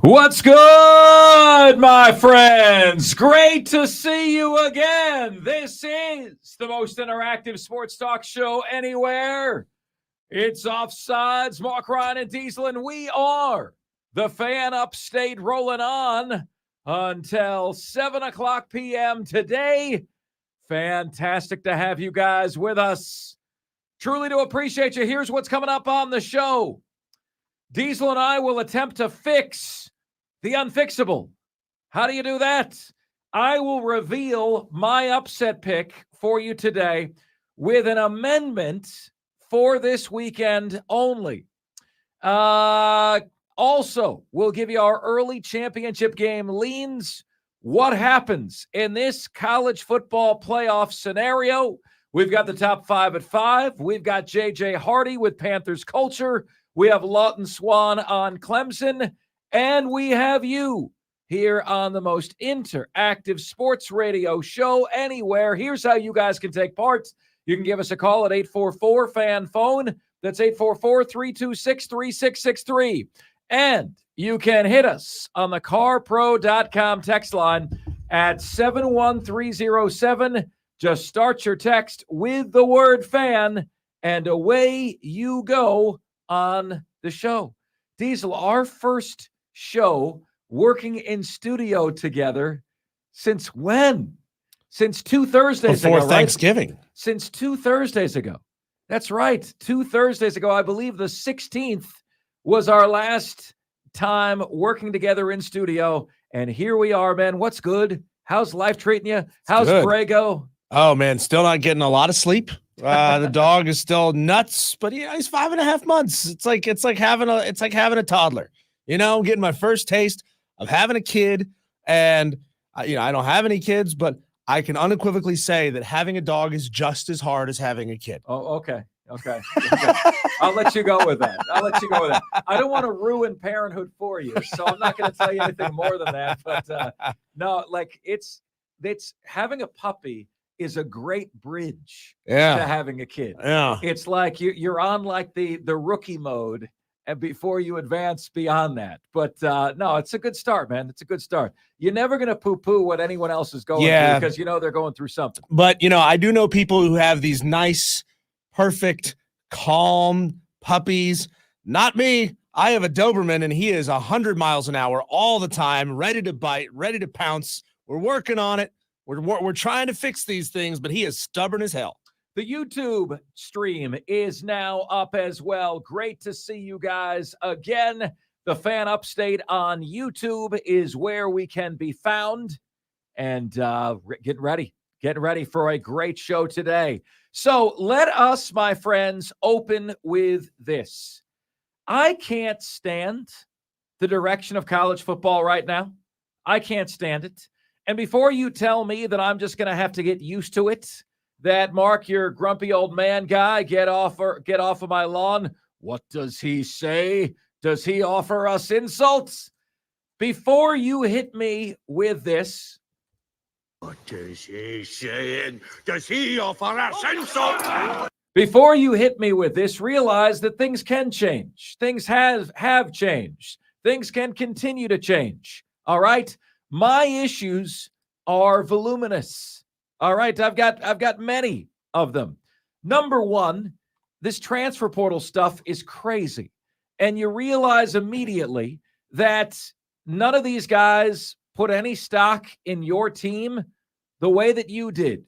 What's good, my friends? Great to see you again. This is the most interactive sports talk show anywhere. It's Offsides, Marc Ryan and Diesel, and we are the Fan Upstate, rolling on until 7 o'clock p.m. today. Fantastic to have you guys with us. Truly do appreciate you. Here's what's coming up on the show. Diesel and I will attempt to fix the unfixable. How do you do that? I will reveal my upset pick for you today with an amendment for this weekend only. Also, we'll give you our early championship game leans. What happens in this college football playoff scenario? We've got the top 5 at 5. We've got JJ Hardy with Panthers culture. We have Lawton Swan on Clemson. And we have you here on the most interactive sports radio show anywhere. Here's how you guys can take part. You can give us a call at 844-FAN-PHONE. That's 844-326-3663. And you can hit us on the carpro.com text line at 71307. Just start your text with the word fan, and away you go on the show. Diesel, our first show working in studio together since when? Since 2 Thursdays ago. Before Thanksgiving. Right? Since 2 Thursdays ago. That's right. 2 Thursdays ago. I believe the 16th was our last time working together in studio. And here we are, man. What's good? How's life treating you? How's Brago? Oh, man. Still not getting a lot of sleep. The dog is still nuts, but he's 5.5 months. It's like having a toddler. You know, getting my first taste of having a kid, and I don't have any kids, but I can unequivocally say that having a dog is just as hard as having a kid. Oh, okay. I'll let you go with that. I don't want to ruin parenthood for you, so I'm not going to tell you anything more than that. But no, like it's having a puppy is a great bridge to having a kid. Yeah, it's like you're on like the rookie mode. And before you advance beyond that. But no, it's a good start, man. It's a good start. You're never going to poo-poo what anyone else is going through because you know they're going through something. But, I do know people who have these nice, perfect, calm puppies. Not me. I have a Doberman, and he is 100 miles an hour all the time, ready to bite, ready to pounce. We're working on it. We're trying to fix these things, but he is stubborn as hell. The YouTube stream is now up as well. Great to see you guys again. The Fan Upstate on YouTube is where we can be found. And getting ready for a great show today. So let us, my friends, open with this. I can't stand the direction of college football right now. I can't stand it. And before you tell me that I'm just going to have to get used to it, that Mark, you're a grumpy old man guy, get off of my lawn. What does he say? Does he offer us insults? Before you hit me with this. What is he saying? Does he offer us insults? Before you hit me with this, realize that things can change. Things have changed. Things can continue to change. All right? My issues are voluminous. All right, I've got many of them. Number one, this transfer portal stuff is crazy. And you realize immediately that none of these guys put any stock in your team the way that you did.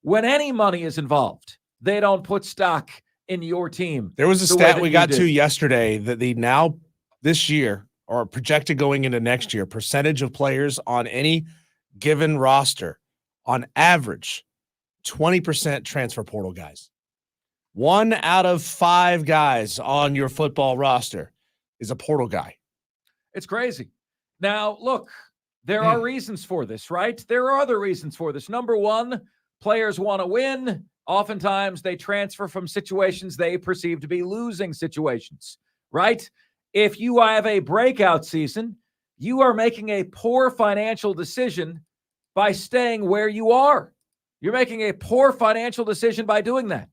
When any money is involved, they don't put stock in your team. There was a stat we got to yesterday that this year, or projected going into next year, percentage of players on any given roster, on average, 20% transfer portal guys. 1 out of 5 guys on your football roster is a portal guy. It's crazy. Now, look, there are reasons for this, right? There are other reasons for this. Number one, players want to win. Oftentimes, they transfer from situations they perceive to be losing situations, right? If you have a breakout season, you are making a poor financial decision by staying where you are. You're making a poor financial decision by doing that.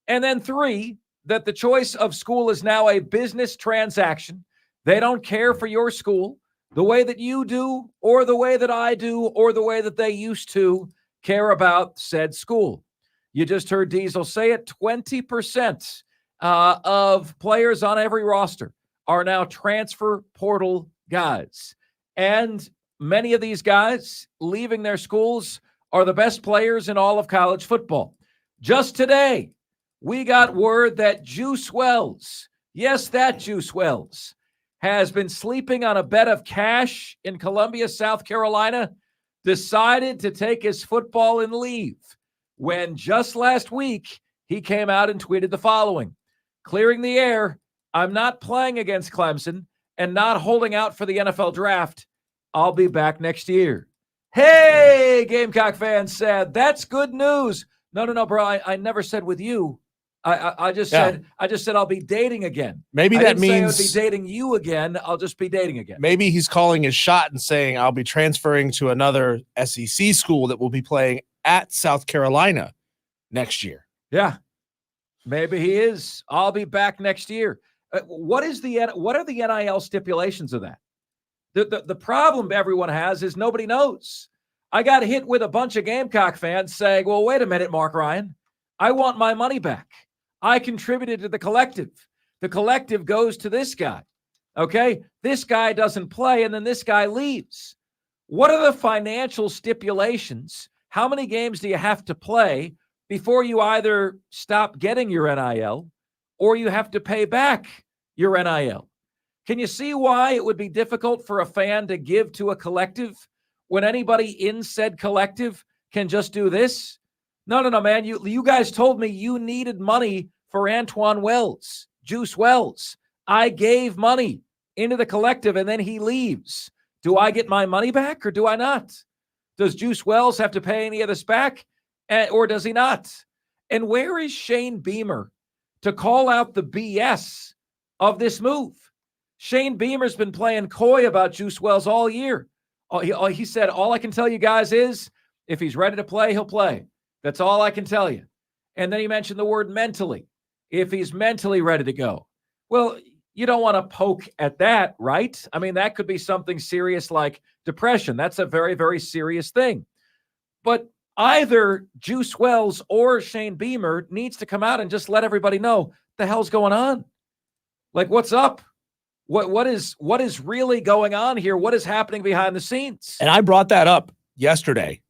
And then 3, that the choice of school is now a business transaction. They don't care for your school the way that you do, or the way that I do, or the way that they used to care about said school. You just heard Diesel say it, 20% of players on every roster are now transfer portal guys. And many of these guys leaving their schools are the best players in all of college football. Just today, we got word that Juice Wells, yes, that Juice Wells, has been sleeping on a bed of cash in Columbia, South Carolina, decided to take his football and leave, when just last week he came out and tweeted the following: clearing the air, I'm not playing against Clemson and not holding out for the NFL draft. I'll be back next year. Hey, Gamecock fans said, that's good news. No, bro, I never said with you. I just said I'll be dating again. Maybe I that didn't say means I would be dating you again. I'll just be dating again. Maybe he's calling his shot and saying I'll be transferring to another SEC school that will be playing at South Carolina next year. Yeah, maybe he is. I'll be back next year. What are the NIL stipulations of that? The problem everyone has is nobody knows. I got hit with a bunch of Gamecock fans saying, well, wait a minute, Marc Ryan. I want my money back. I contributed to the collective. The collective goes to this guy. Okay? This guy doesn't play, and then this guy leaves. What are the financial stipulations? How many games do you have to play before you either stop getting your NIL or you have to pay back your NIL? Can you see why it would be difficult for a fan to give to a collective when anybody in said collective can just do this? No, man. You guys told me you needed money for Antoine Wells, Juice Wells. I gave money into the collective, and then he leaves. Do I get my money back or do I not? Does Juice Wells have to pay any of this back, or does he not? And where is Shane Beamer to call out the BS of this move? Shane Beamer's been playing coy about Juice Wells all year. He said, all I can tell you guys is if he's ready to play, he'll play. That's all I can tell you. And then he mentioned the word mentally. If he's mentally ready to go. Well, you don't want to poke at that, right? I mean, that could be something serious like depression. That's a very, very serious thing. But either Juice Wells or Shane Beamer needs to come out and just let everybody know the hell's going on. Like, what's up? What is really going on here? What is happening behind the scenes? And I brought that up yesterday.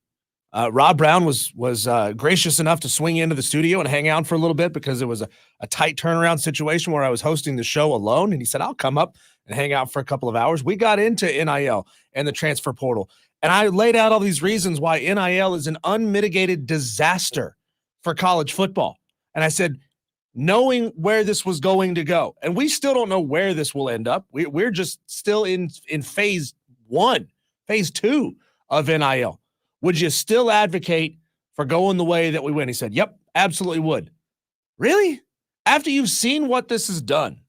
Rob Brown was gracious enough to swing into the studio and hang out for a little bit because it was a tight turnaround situation where I was hosting the show alone. And he said, I'll come up and hang out for a couple of hours. We got into NIL and the transfer portal. And I laid out all these reasons why NIL is an unmitigated disaster for college football. And I said, knowing where this was going to go, and we still don't know where this will end up. We're just still in phase 2 of NIL. Would you still advocate for going the way that we went? He said, yep, absolutely would. Really? After you've seen what this has done,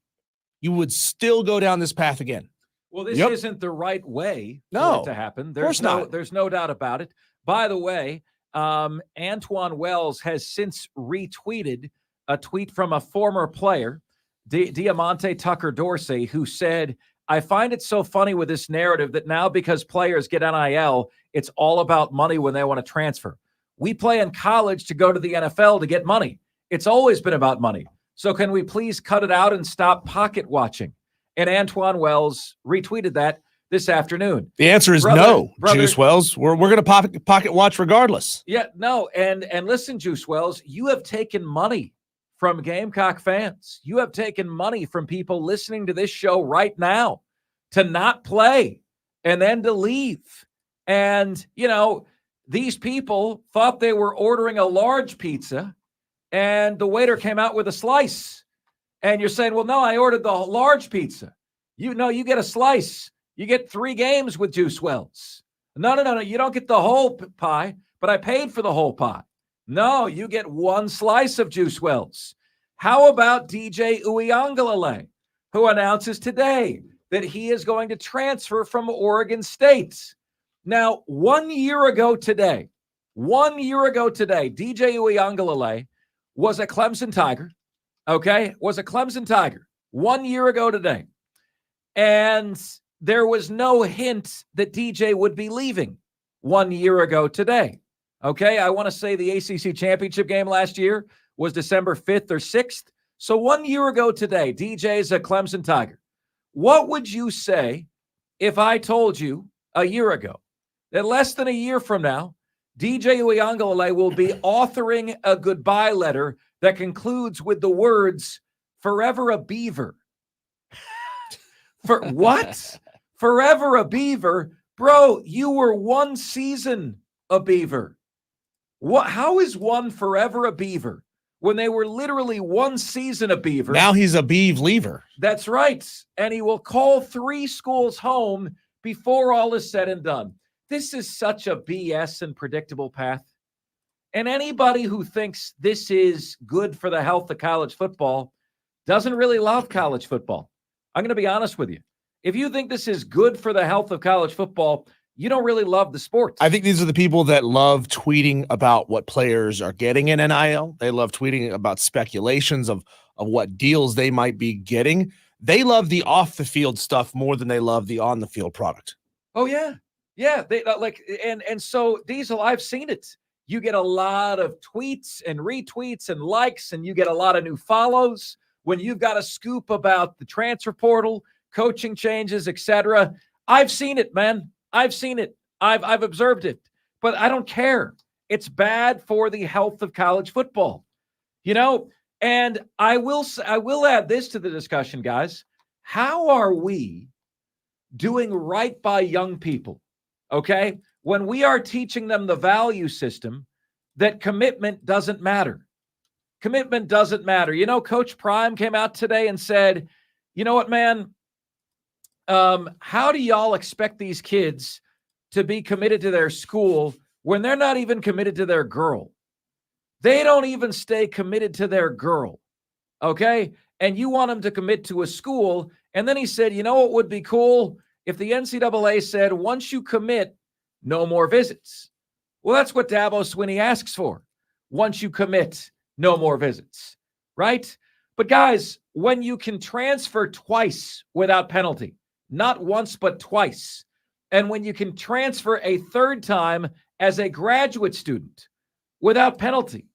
you would still go down this path again? Well, this isn't the right way for it to happen. There's no doubt about it. By the way, Antoine Wells has since retweeted a tweet from a former player, Diamante Tucker Dorsey, who said, I find it so funny with this narrative that now because players get NIL, it's all about money when they want to transfer. We play in college to go to the NFL to get money. It's always been about money. So can we please cut it out and stop pocket watching? And Antoine Wells retweeted that this afternoon. The answer is no, Juice Wells. We're going to pocket watch regardless. Yeah, no. And listen, Juice Wells, you have taken money from Gamecock fans. You have taken money from people listening to this show right now to not play and then to leave. And, these people thought they were ordering a large pizza and the waiter came out with a slice. And you're saying, well, no, I ordered the large pizza. You get a slice. You get 3 games with Juice Wells. No. You don't get the whole pie, but I paid for the whole pie. No, you get 1 slice of Juice Wells. How about DJ Uiagalelei, who announces today that he is going to transfer from Oregon State? Now, 1 year ago today, DJ Uiagalelei was a Clemson Tiger. okay, was a Clemson Tiger 1 year ago today. And there was no hint that DJ would be leaving 1 year ago today. Okay, I want to say the ACC championship game last year was December 5th or 6th. So 1 year ago today, DJ's a Clemson Tiger. What would you say if I told you a year ago that less than a year from now, DJ Uiagalelei will be authoring a goodbye letter that concludes with the words, "Forever a Beaver"? For what? Forever a Beaver? Bro, you were one season a Beaver. What? How is one forever a Beaver when they were literally one season a Beaver? Now he's a Beav leaver. That's right. And he will call 3 schools home before all is said and done. This is such a BS and predictable path. And anybody who thinks this is good for the health of college football doesn't really love college football. I'm going to be honest with you. If you think this is good for the health of college football, you don't really love the sport. I think these are the people that love tweeting about what players are getting in NIL. They love tweeting about speculations of what deals they might be getting. They love the off-the-field stuff more than they love the on-the-field product. Oh, yeah. Yeah. They and so, Diesel, I've seen it. You get a lot of tweets and retweets and likes, and you get a lot of new follows when you've got a scoop about the transfer portal, coaching changes, etc. I've seen it, man. I've seen it. I've observed it, but I don't care. It's bad for the health of college football, and I will add this to the discussion, guys. How are we doing right by young people? Okay. When we are teaching them the value system that commitment doesn't matter. Commitment doesn't matter. Coach Prime came out today and said, you know what, man? How do y'all expect these kids to be committed to their school when they're not even committed to their girl? They don't even stay committed to their girl. Okay. And you want them to commit to a school. And then he said, you know what would be cool? If the NCAA said, once you commit, no more visits. Well, that's what Dabo Swinney asks for. Once you commit, no more visits, right? But guys, when you can transfer twice without penalty, not once, but twice, and when you can transfer a third time as a graduate student without penalty,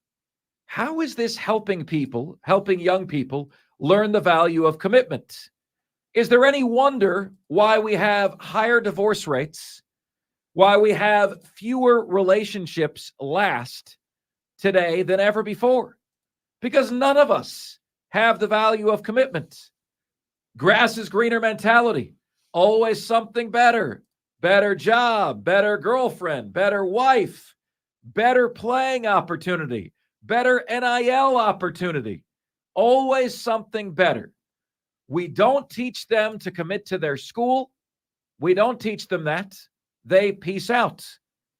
how is this helping young people learn the value of commitment? Is there any wonder why we have higher divorce rates, why we have fewer relationships last today than ever before? Because none of us have the value of commitment. Grass is greener mentality. Always something better. Better job, better girlfriend, better wife, better playing opportunity, better NIL opportunity. Always something better. We don't teach them to commit to their school. We don't teach them that. They peace out.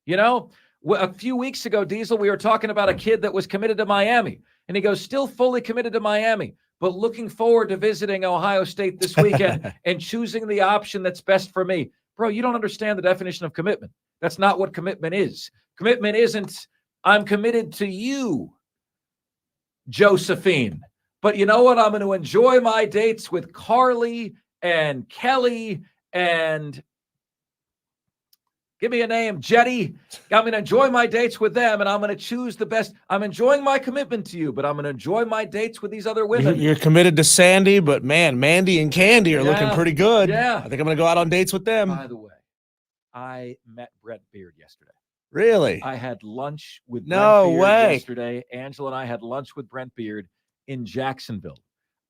A few weeks ago, Diesel, we were talking about a kid that was committed to Miami. And he goes, still fully committed to Miami, but looking forward to visiting Ohio State this weekend and choosing the option that's best for me. Bro, you don't understand the definition of commitment. That's not what commitment is. Commitment isn't, I'm committed to you, Josephine. But you know what? I'm going to enjoy my dates with Carly and Kelly and give me a name, Jetty. I'm going to enjoy my dates with them, and I'm going to choose the best. I'm enjoying my commitment to you, but I'm going to enjoy my dates with these other women. You're committed to Sandy, but man, Mandy and Candy are looking pretty good. Yeah. I think I'm going to go out on dates with them. By the way, I met Brent Beard yesterday. Really? I had lunch with No Brent Beard way. yesterday. Angela and I had lunch with Brent Beard in Jacksonville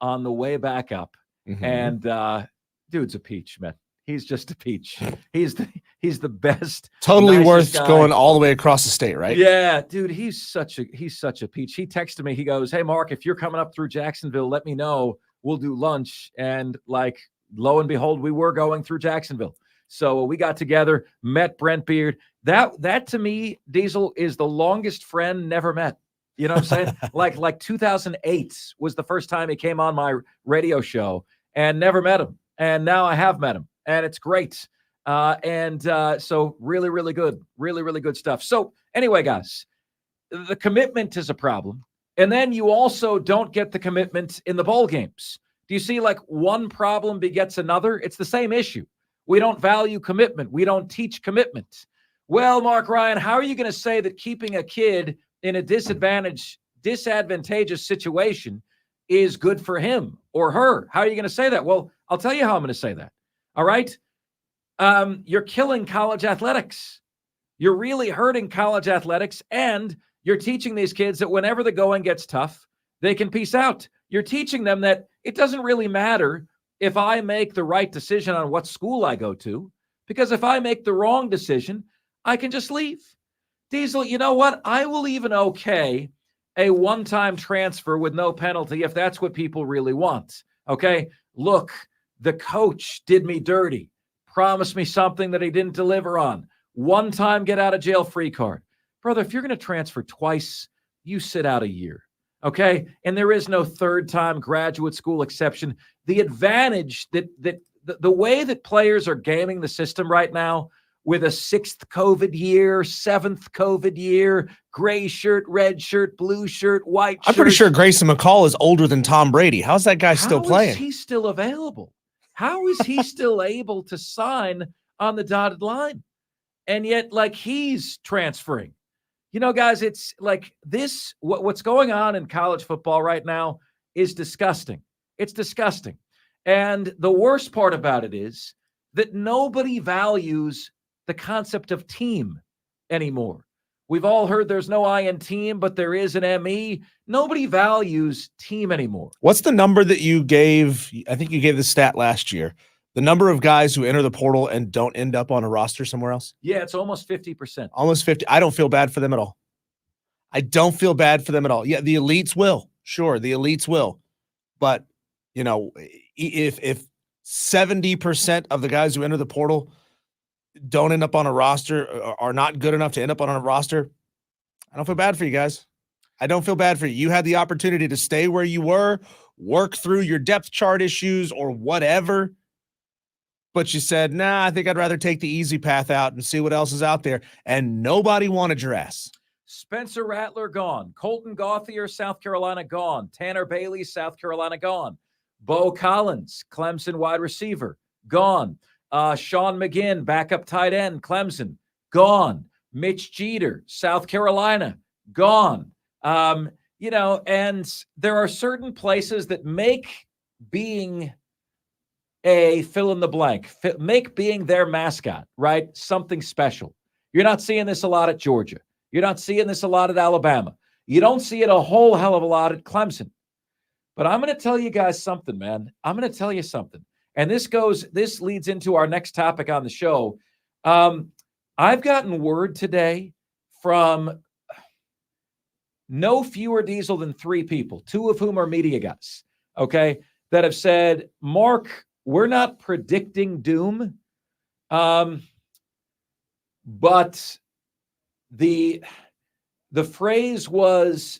on the way back up. Mm-hmm. And dude's a peach, man. He's just a peach. He's the best. Totally worth guy. going all the way across the state, right? Yeah, dude, he's such a peach. He texted me. He goes, "Hey, Mark, if you're coming up through Jacksonville, let me know. We'll do lunch." And lo and behold, we were going through Jacksonville. So we got together, met Brent Beard. That to me, Diesel, is the longest friend never met. You know what I'm saying? like 2008 was the first time he came on my radio show, and never met him. And now I have met him, and it's great. So really, really good. Really, really good stuff. So anyway, guys, the commitment is a problem. And then you also don't get the commitment in the bowl games. Do you see, like, one problem begets another? It's the same issue. We don't value commitment. We don't teach commitment. Well, Marc Ryan, how are you going to say that keeping a kid in a disadvantageous situation is good for him or her? How are you going to say that? Well, I'll tell you how I'm going to say that. All right? You're killing college athletics. You're really hurting college athletics, and you're teaching these kids that whenever the going gets tough, they can peace out. You're teaching them that it doesn't really matter if I make the right decision on what school I go to, because if I make the wrong decision, I can just leave. Diesel, you know what? I will even okay a one-time transfer with no penalty if that's what people really want. Okay? Look, the coach did me dirty, promised me something that he didn't deliver on. One time get out of jail free card. Brother, if you're going to transfer twice, you sit out a year. Okay? And there is no third time graduate school exception. The advantage that the way that players are gaming the system right now, with a sixth COVID year, seventh COVID year, gray shirt, red shirt, blue shirt, white shirt. I'm pretty sure Grayson McCall is older than Tom Brady. How's that guy still playing? How is he still available? How is he still able to sign on the dotted line? And yet, like, he's transferring. You know, guys, it's like this, what's going on in college football right now is disgusting. It's disgusting. And the worst part about it is that nobody values the concept of team anymore. We've all heard there's no I in team, but there is an ME. Nobody values team anymore. What's the number that you gave? I think you gave the stat last year. The number of guys who enter the portal and don't end up on a roster somewhere else? Yeah, it's almost 50%. Almost 50. I don't feel bad for them at all. I don't feel bad for them at all. Yeah, the elites will. Sure, the elites will. But, you know, if 70% of the guys who enter the portal don't end up on a roster, are not good enough to end up on a roster, I don't feel bad for you guys. I don't feel bad for you. You had the opportunity to stay where you were, work through your depth chart issues or whatever, but you said, nah, I think I'd rather take the easy path out and see what else is out there, and nobody wanted your ass. Spencer Rattler, gone. Colton Gauthier, South Carolina, gone. Tanner Bailey, South Carolina, gone. Bo Collins, Clemson wide receiver, gone. Sean McGinn, backup tight end, Clemson, gone. Mitch Jeter, South Carolina, gone. You know, and there are certain places that make being a fill in the blank, make being their mascot, right, something special. You're not seeing this a lot at Georgia. You're not seeing this a lot at Alabama. You don't see it a whole hell of a lot at Clemson. But I'm going to tell you guys something, man. I'm going to tell you something. And this leads into our next topic on the show. I've gotten word today from no fewer Diesel than 3 people, 2 of whom are media guys, okay, that have said, Mark, we're not predicting doom, but the phrase was,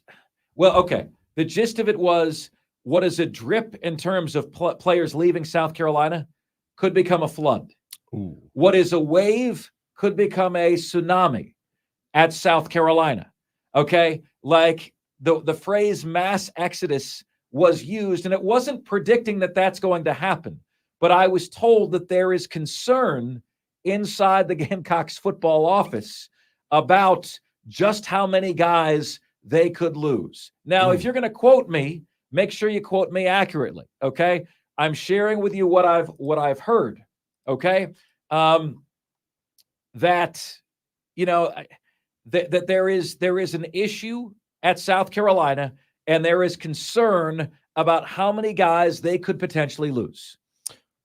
well, okay, the gist of it was, what is a drip in terms of players leaving South Carolina could become a flood. Ooh. What is a wave could become a tsunami at South Carolina. Okay? Like the phrase mass exodus was used, and it wasn't predicting that that's going to happen. But I was told that there is concern inside the Gamecocks football office about just how many guys they could lose. Now, if you're going to quote me, make sure you quote me accurately, okay? I'm sharing with you what I've heard, okay? That, you know, that there is an issue at South Carolina, and there is concern about how many guys they could potentially lose.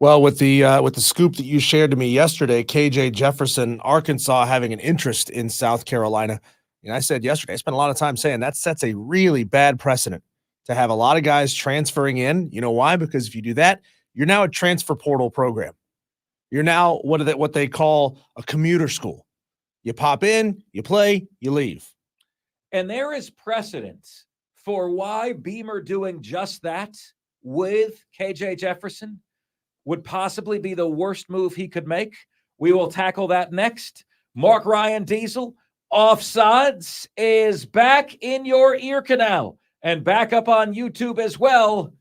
Well, with the scoop that you shared to me yesterday, KJ Jefferson, Arkansas, having an interest in South Carolina, and I said yesterday, I spent a lot of time saying that sets a really bad precedent to have a lot of guys transferring in. You know why? Because if you do that, you're now a transfer portal program. You're now what they call a commuter school. You pop in, you play, you leave. And there is precedent for why Beamer doing just that with KJ Jefferson would possibly be the worst move he could make. We will tackle that next. Marc Ryan Diesel, Offsides is back in your ear canal and back up on YouTube as well,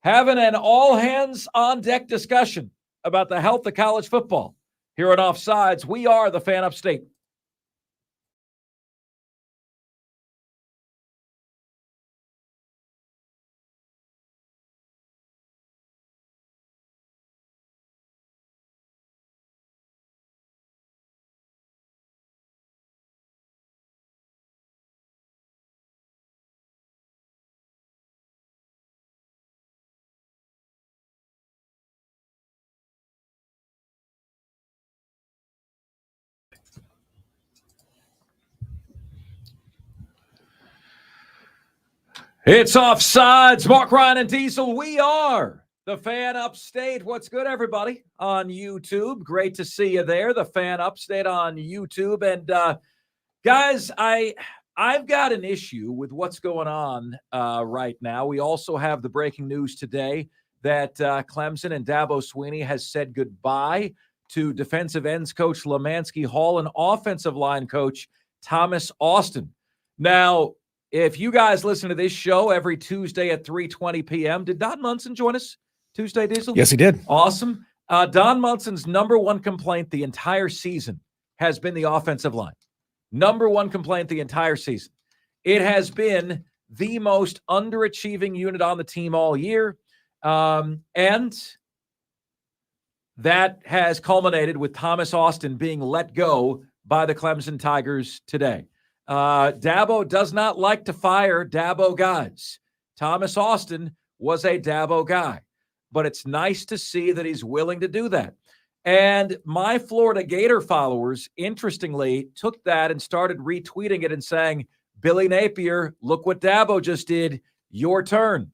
having an all-hands-on-deck discussion about the health of college football. Here at Offsides, we are the Fan Upstate. It's Offsides. Marc Ryan and Diesel. We are the Fan Upstate. What's good, everybody, on YouTube? Great to see you there. The Fan Upstate on YouTube. And guys, I've got an issue with what's going on right now. We also have the breaking news today that Clemson and Dabo Swinney has said goodbye to defensive ends coach Lemansky Hall and offensive line coach Thomas Austin. Now, if you guys listen to this show every Tuesday at 3:20 p.m., did Don Munson join us Tuesday, Diesel? Yes, he did. Awesome. Don Munson's number one complaint the entire season has been the offensive line. Number one complaint the entire season. It has been the most underachieving unit on the team all year. And that has culminated with Thomas Austin being let go by the Clemson Tigers today. Dabo does not like to fire Dabo guys. Thomas Austin was a Dabo guy, but it's nice to see that he's willing to do that. And my Florida Gator followers, interestingly, took that and started retweeting it and saying, Billy Napier, look what Dabo just did. Your turn.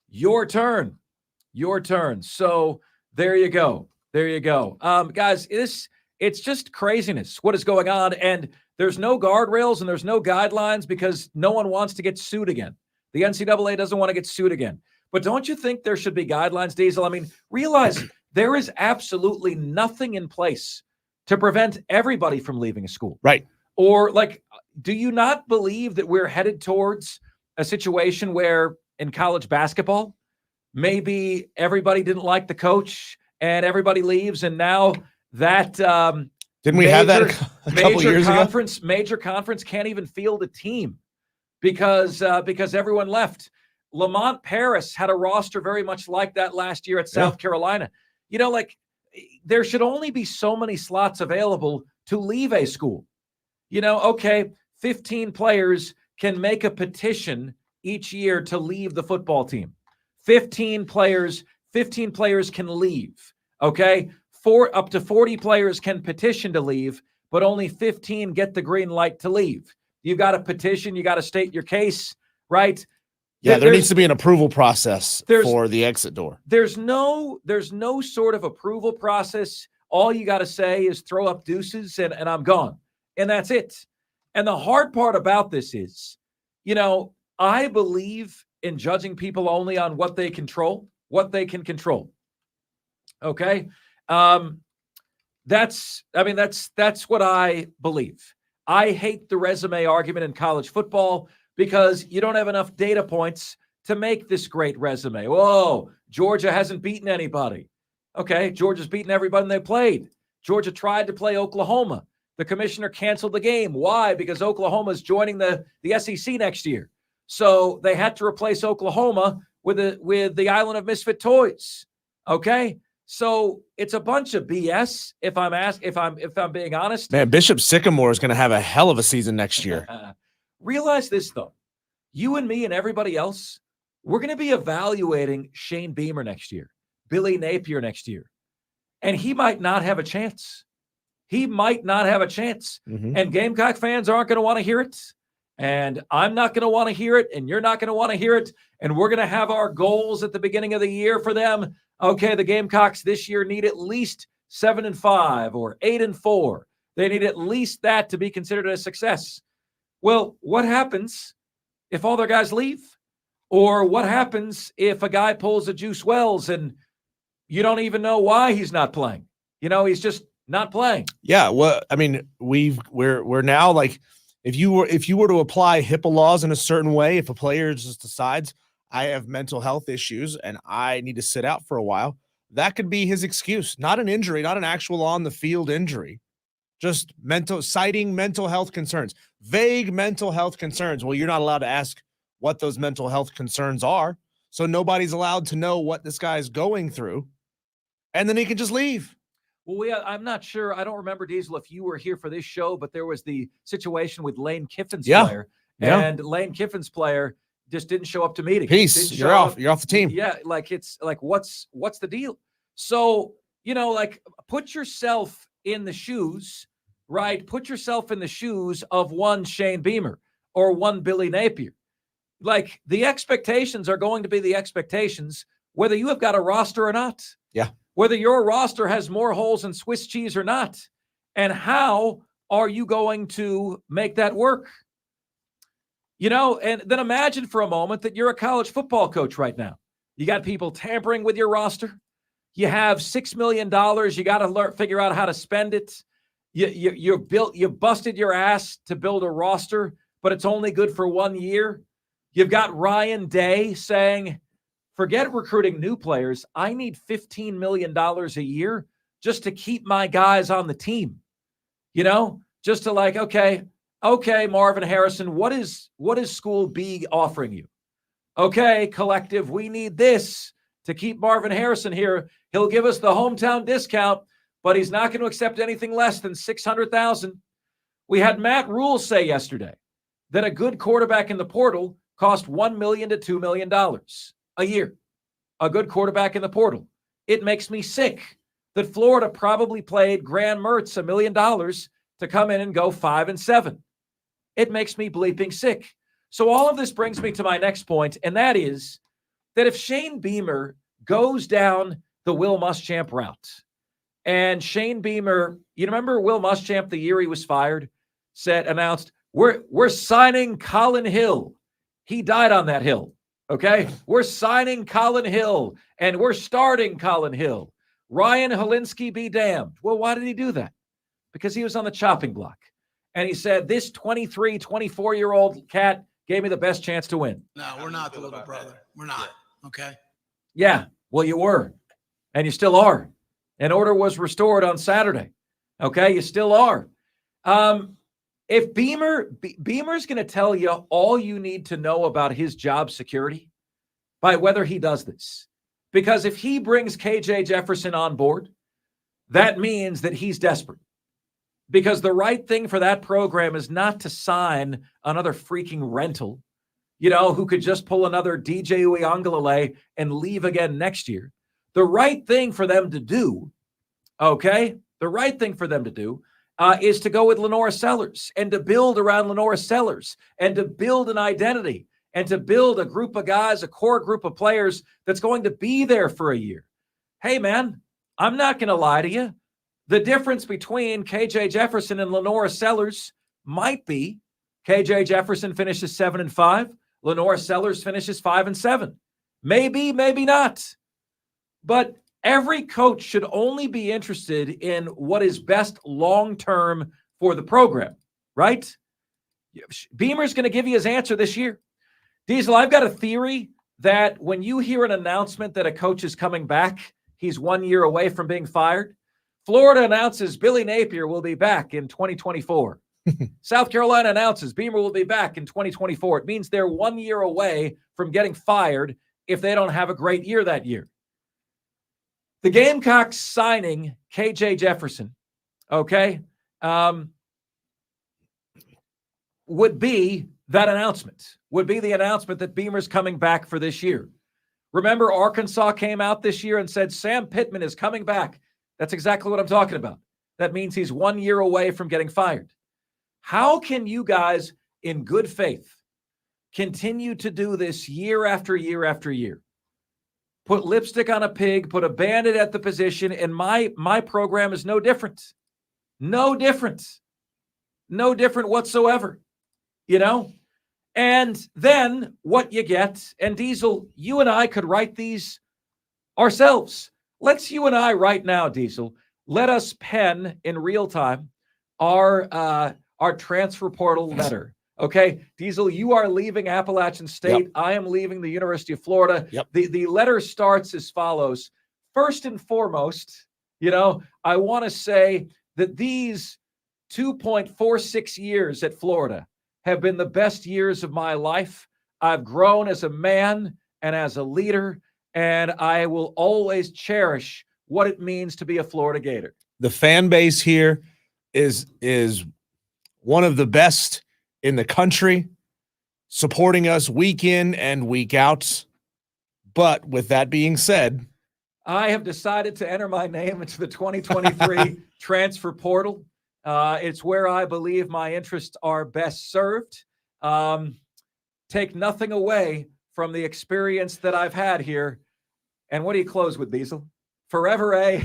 Your turn. Your turn. So there you go. There you go. Guys, it's just craziness what is going on. And there's no guardrails and there's no guidelines because no one wants to get sued again. The NCAA doesn't want to get sued again. But don't you think there should be guidelines, Diesel? I mean, realize there is absolutely nothing in place to prevent everybody from leaving a school. Right. Or, like, do you not believe that we're headed towards a situation where in college basketball, maybe everybody didn't like the coach and everybody leaves, and now that didn't we have that a couple years ago? Major conference can't even field a team because everyone left. Lamont Paris had a roster very much like that last year at South Carolina. You know, like, there should only be so many slots available to leave a school. You know, okay, 15 players can make a petition each year to leave the football team. 15 players can leave, okay? Up to 40 players can petition to leave, but only 15 get the green light to leave. You've got to petition. You got to state your case, right? Yeah, there needs to be an approval process for the exit door. There's no sort of approval process. All you got to say is throw up deuces and I'm gone. And that's it. And the hard part about this is, you know, I believe in judging people only on what they can control. Okay? That's what I believe. I hate the resume argument in college football because you don't have enough data points to make this great resume. Whoa, Georgia hasn't beaten anybody. Okay, Georgia's beaten everybody they played. Georgia tried to play Oklahoma. The commissioner canceled the game. Why? Because Oklahoma is joining the SEC next year. So they had to replace Oklahoma with the Island of Misfit Toys. Okay? So it's a bunch of BS. If I'm being honest, man, Bishop Sycamore is going to have a hell of a season next year. Realize this though, you and me and everybody else, we're going to be evaluating Shane Beamer next year, Billy Napier next year, and he might not have a chance. Mm-hmm. And Gamecock fans aren't going to want to hear it, and I'm not going to want to hear it, and you're not going to want to hear it, and we're going to have our goals at the beginning of the year for them. Okay, the Gamecocks this year need at least 7-5 or 8-4. They need at least that to be considered a success. Well, what happens if all their guys leave? Or what happens if a guy pulls a Juice Wells and you don't even know why he's not playing? You know, he's just not playing. Yeah, well, I mean, we're now like If you were to apply HIPAA laws in a certain way, if a player just decides I have mental health issues and I need to sit out for a while, that could be his excuse. Not an injury, not an actual on the field injury, just citing mental health concerns, vague mental health concerns. Well, you're not allowed to ask what those mental health concerns are. So nobody's allowed to know what this guy's going through. And then he can just leave. Well, I'm not sure. I don't remember, Diesel, if you were here for this show, but there was the situation with Lane Kiffin's player. Yeah. And Lane Kiffin's player just didn't show up to meetings. Peace. You're off. You're off the team. Yeah. Like, it's like, what's the deal? So, like, put yourself in the shoes, right? Put yourself in the shoes of one Shane Beamer or one Billy Napier. Like, the expectations are going to be the expectations, whether you have got a roster or not. Yeah. Whether your roster has more holes than Swiss cheese or not. And how are you going to make that work? And then imagine for a moment that you're a college football coach right now. You got people tampering with your roster. You have $6 million. You got to figure out how to spend it. You busted your ass to build a roster, but it's only good for 1 year. You've got Ryan Day saying, forget recruiting new players. I need $15 million a year just to keep my guys on the team. Just to like, okay, Marvin Harrison, what is School B offering you? Okay, collective, we need this to keep Marvin Harrison here. He'll give us the hometown discount, but he's not going to accept anything less than $600,000. We had Matt Rule say yesterday that a good quarterback in the portal cost $1 million to $2 million a year. A good quarterback in the portal. It makes me sick that Florida probably paid Graham Mertz $1 million to come in and go 5-7. It makes me bleeping sick. So all of this brings me to my next point, and that is that if Shane Beamer goes down the Will Muschamp route, and Shane Beamer, you remember Will Muschamp the year he was fired, announced, we're signing Colin Hill. He died on that hill. Okay, we're signing Colin Hill, and we're starting Colin Hill. Ryan Helinski be damned. Well, why did he do that? Because he was on the chopping block. And he said, this 23, 24-year-old cat gave me the best chance to win. No, we're not the little brother. We're not, okay? Yeah, well, you were, and you still are. An order was restored on Saturday. Okay, you still are. If Beamer's going to tell you all you need to know about his job security by whether he does this, because if he brings KJ Jefferson on board, that means that he's desperate, because the right thing for that program is not to sign another freaking rental, who could just pull another DJ Uiagalelei and leave again next year. The right thing for them to do, is to go with Lenora Sellers and to build around Lenora Sellers and to build an identity and to build a group of guys, a core group of players that's going to be there for a year. Hey, man, I'm not going to lie to you. The difference between KJ Jefferson and Lenora Sellers might be KJ Jefferson finishes 7-5. Lenora Sellers finishes 5-7. Maybe, maybe not. But every coach should only be interested in what is best long-term for the program, right? Beamer's going to give you his answer this year. Diesel, I've got a theory that when you hear an announcement that a coach is coming back, he's 1 year away from being fired. Florida announces Billy Napier will be back in 2024. South Carolina announces Beamer will be back in 2024. It means they're 1 year away from getting fired if they don't have a great year that year. The Gamecocks signing KJ Jefferson, would be that announcement, would be the announcement that Beamer's coming back for this year. Remember, Arkansas came out this year and said Sam Pittman is coming back. That's exactly what I'm talking about. That means he's 1 year away from getting fired. How can you guys, in good faith, continue to do this year after year after year? Put lipstick on a pig, put a bandit at the position, and my program is no different. No different. No different whatsoever. And then what you get, and Diesel, you and I could write these ourselves. Let's you and I right now, Diesel, let us pen in real time our our transfer portal letter. Okay, Diesel, you are leaving Appalachian State. Yep. I am leaving the University of Florida. Yep. The letter starts as follows. First and foremost, I want to say that these 2.46 years at Florida have been the best years of my life. I've grown as a man and as a leader, and I will always cherish what it means to be a Florida Gator. The fan base here is one of the best in the country, supporting us week in and week out. But with that being said, I have decided to enter my name into the 2023 transfer portal. It's where I believe my interests are best served. Take nothing away from the experience that I've had here. And what do you close with, Diesel? Forever a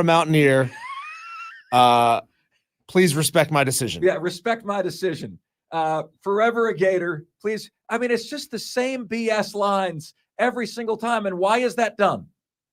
Mountaineer. Please respect my decision. Yeah, respect my decision. Forever a Gator. Please. I mean, it's just the same BS lines every single time. And why is that done?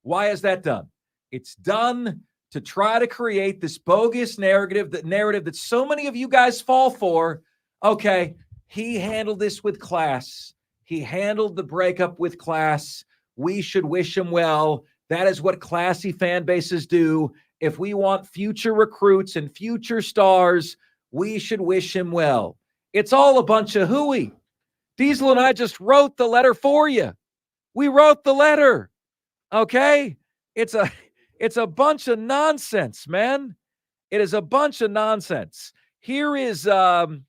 Why is that done? It's done to try to create this bogus narrative that so many of you guys fall for. Okay, he handled this with class. He handled the breakup with class. We should wish him well. That is what classy fan bases do. If we want future recruits and future stars, we should wish him well. It's all a bunch of hooey. Diesel and I just wrote the letter for you. We wrote the letter. Okay? It's a bunch of nonsense, man. It is a bunch of nonsense. Here is DJ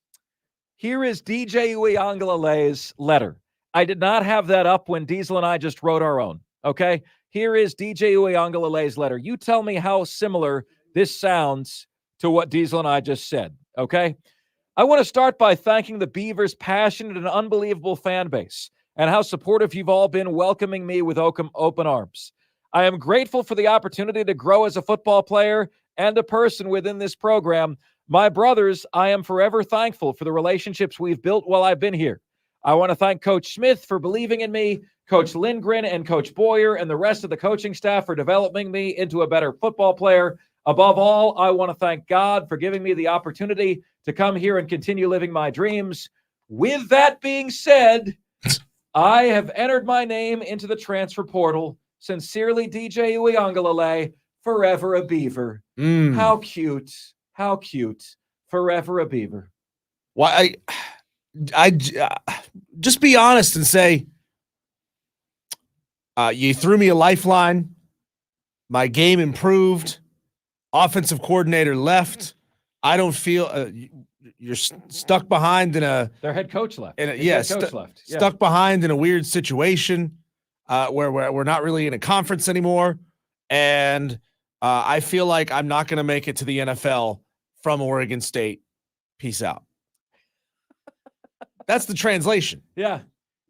Uiagalelei's letter. I did not have that up when Diesel and I just wrote our own. Okay? Here is DJ Uiagalelei's letter. You tell me how similar this sounds to what Diesel and I just said. Okay? I want to start by thanking the Beavers' passionate and unbelievable fan base and how supportive you've all been welcoming me with open arms. I am grateful for the opportunity to grow as a football player and a person within this program. My brothers, I am forever thankful for the relationships we've built while I've been here. I want to thank Coach Smith for believing in me, Coach Lindgren and Coach Boyer and the rest of the coaching staff for developing me into a better football player. Above all, I want to thank God for giving me the opportunity to come here and continue living my dreams. With that being said, I have entered my name into the transfer portal. Sincerely, DJ Uiagalelei, forever a Beaver. How cute. How cute. Forever a Beaver. Why? I just be honest and say, you threw me a lifeline. My game improved. Offensive coordinator left. I don't feel you're stuck behind in a. Their head coach left. Stuck behind in a weird situation where we're not really in a conference anymore, and I feel like I'm not going to make it to the NFL from Oregon State. Peace out. That's the translation. Yeah,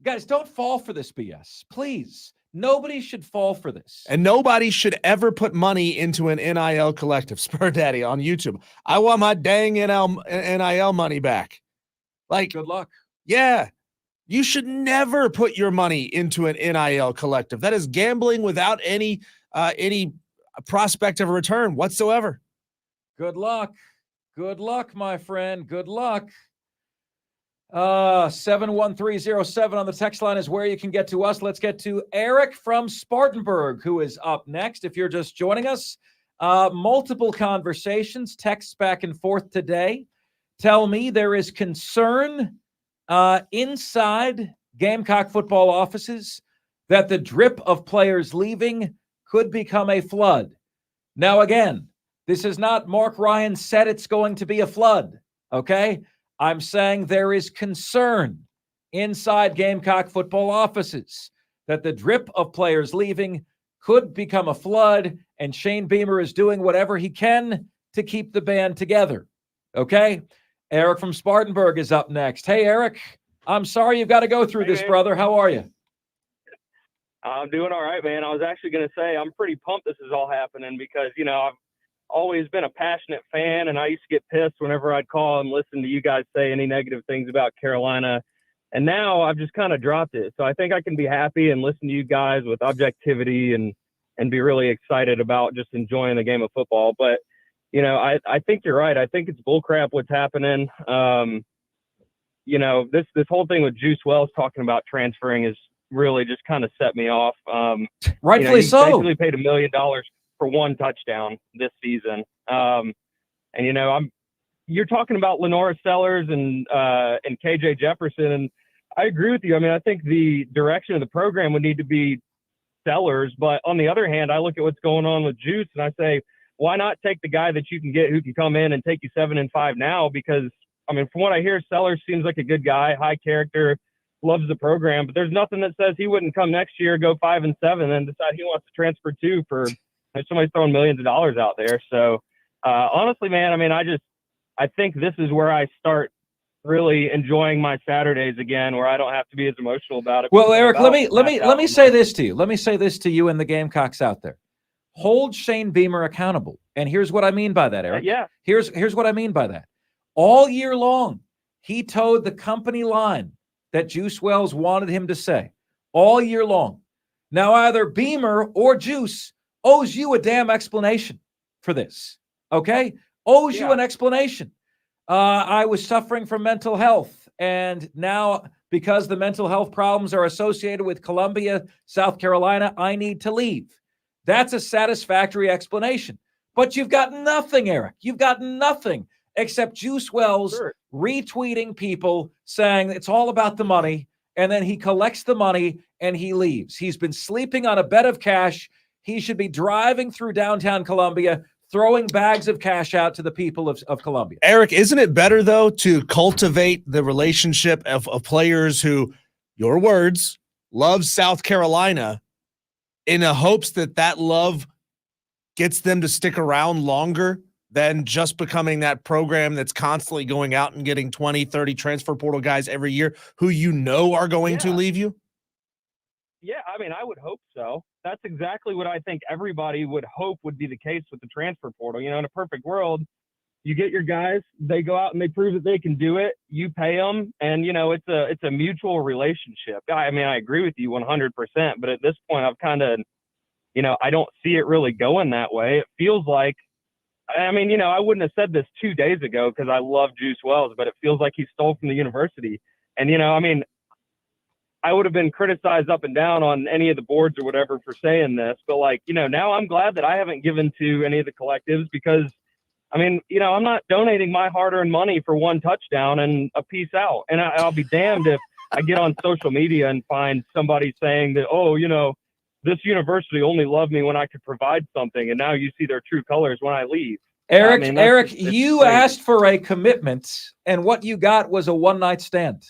guys, don't fall for this BS, please. Nobody should fall for this. And nobody should ever put money into an NIL collective. Spur Daddy on YouTube. I want my dang NIL money back. Like, good luck. Yeah. You should never put your money into an NIL collective. That is gambling without any prospect of a return whatsoever. Good luck. Good luck, my friend. Good luck. 71307 on the text line is where you can get to us. Let's get to Eric from Spartanburg, who is up next. If you're just joining us, multiple conversations, texts back and forth today. Tell me there is concern inside Gamecock football offices that the drip of players leaving could become a flood. Now, again, this is not Marc Ryan said it's going to be a flood, okay? I'm saying there is concern inside Gamecock football offices that the drip of players leaving could become a flood, and Shane Beamer is doing whatever he can to keep the band together. Okay? Eric from Spartanburg is up next. Hey, Eric, I'm sorry you've got to go through this, brother. How are you? I'm doing all right, man. I was actually going to say I'm pretty pumped this is all happening because, I've always been a passionate fan, and I used to get pissed whenever I'd call and listen to you guys say any negative things about Carolina. And now I've just kind of dropped it. So I think I can be happy and listen to you guys with objectivity and be really excited about just enjoying the game of football. But I think you're right. I think it's bullcrap what's happening. This whole thing with Juice Wells talking about transferring is really just kind of set me off. Rightfully he so. basically paid $1 million for one touchdown this season. You're talking about Lenora Sellers and KJ Jefferson, and I agree with you. I mean, I think the direction of the program would need to be Sellers, but on the other hand, I look at what's going on with Juice, and I say, why not take the guy that you can get who can come in and take you 7-5 now? Because I mean, from what I hear, Sellers seems like a good guy, high character, loves the program, but there's nothing that says he wouldn't come next year, go 5-7, and decide he wants to transfer too for somebody throwing millions of dollars out there. So honestly, man, I mean, I think this is where I start really enjoying my Saturdays again, where I don't have to be as emotional about it. Well, Eric, let me say this to you. Let me say this to you and the Gamecocks out there. Hold Shane Beamer accountable. And here's what I mean by that, Eric. Yeah. Here's what I mean by that. All year long, he towed the company line that Juice Wells wanted him to say. All year long. Now, either Beamer or Juice owes you a damn explanation for this. Okay? Owes you an explanation. I was suffering from mental health, and now because the mental health problems are associated with Columbia, South Carolina, I need to leave. That's a satisfactory explanation. But you've got nothing, Eric. You've got nothing except Juice Wells retweeting people saying it's all about the money, and then he collects the money and he leaves. He's been sleeping on a bed of cash. He should be driving through downtown Columbia, throwing bags of cash out to the people of Columbia. Eric, isn't it better, though, to cultivate the relationship of players who, your words, love South Carolina in the hopes that love gets them to stick around longer than just becoming that program that's constantly going out and getting 20, 30 transfer portal guys every year who are going to leave you? Yeah, I mean, I would hope so. That's exactly what I think everybody would hope would be the case with the transfer portal. In a perfect world, you get your guys, they go out and they prove that they can do it. You pay them, and it's a mutual relationship. I mean, I agree with you 100%, but at this point, I've kind of, I don't see it really going that way. It feels like, I mean, I wouldn't have said this 2 days ago because I love Juice Wells, but it feels like he stole from the university. And I mean, I would have been criticized up and down on any of the boards or whatever for saying this, but now I'm glad that I haven't given to any of the collectives because, I mean, I'm not donating my hard-earned money for one touchdown and a peace out. And I'll be damned if I get on social media and find somebody saying that, oh, this university only loved me when I could provide something, and now you see their true colors when I leave. Eric, I mean, Eric, it's you crazy. asked for a commitment, and what you got was a one-night stand.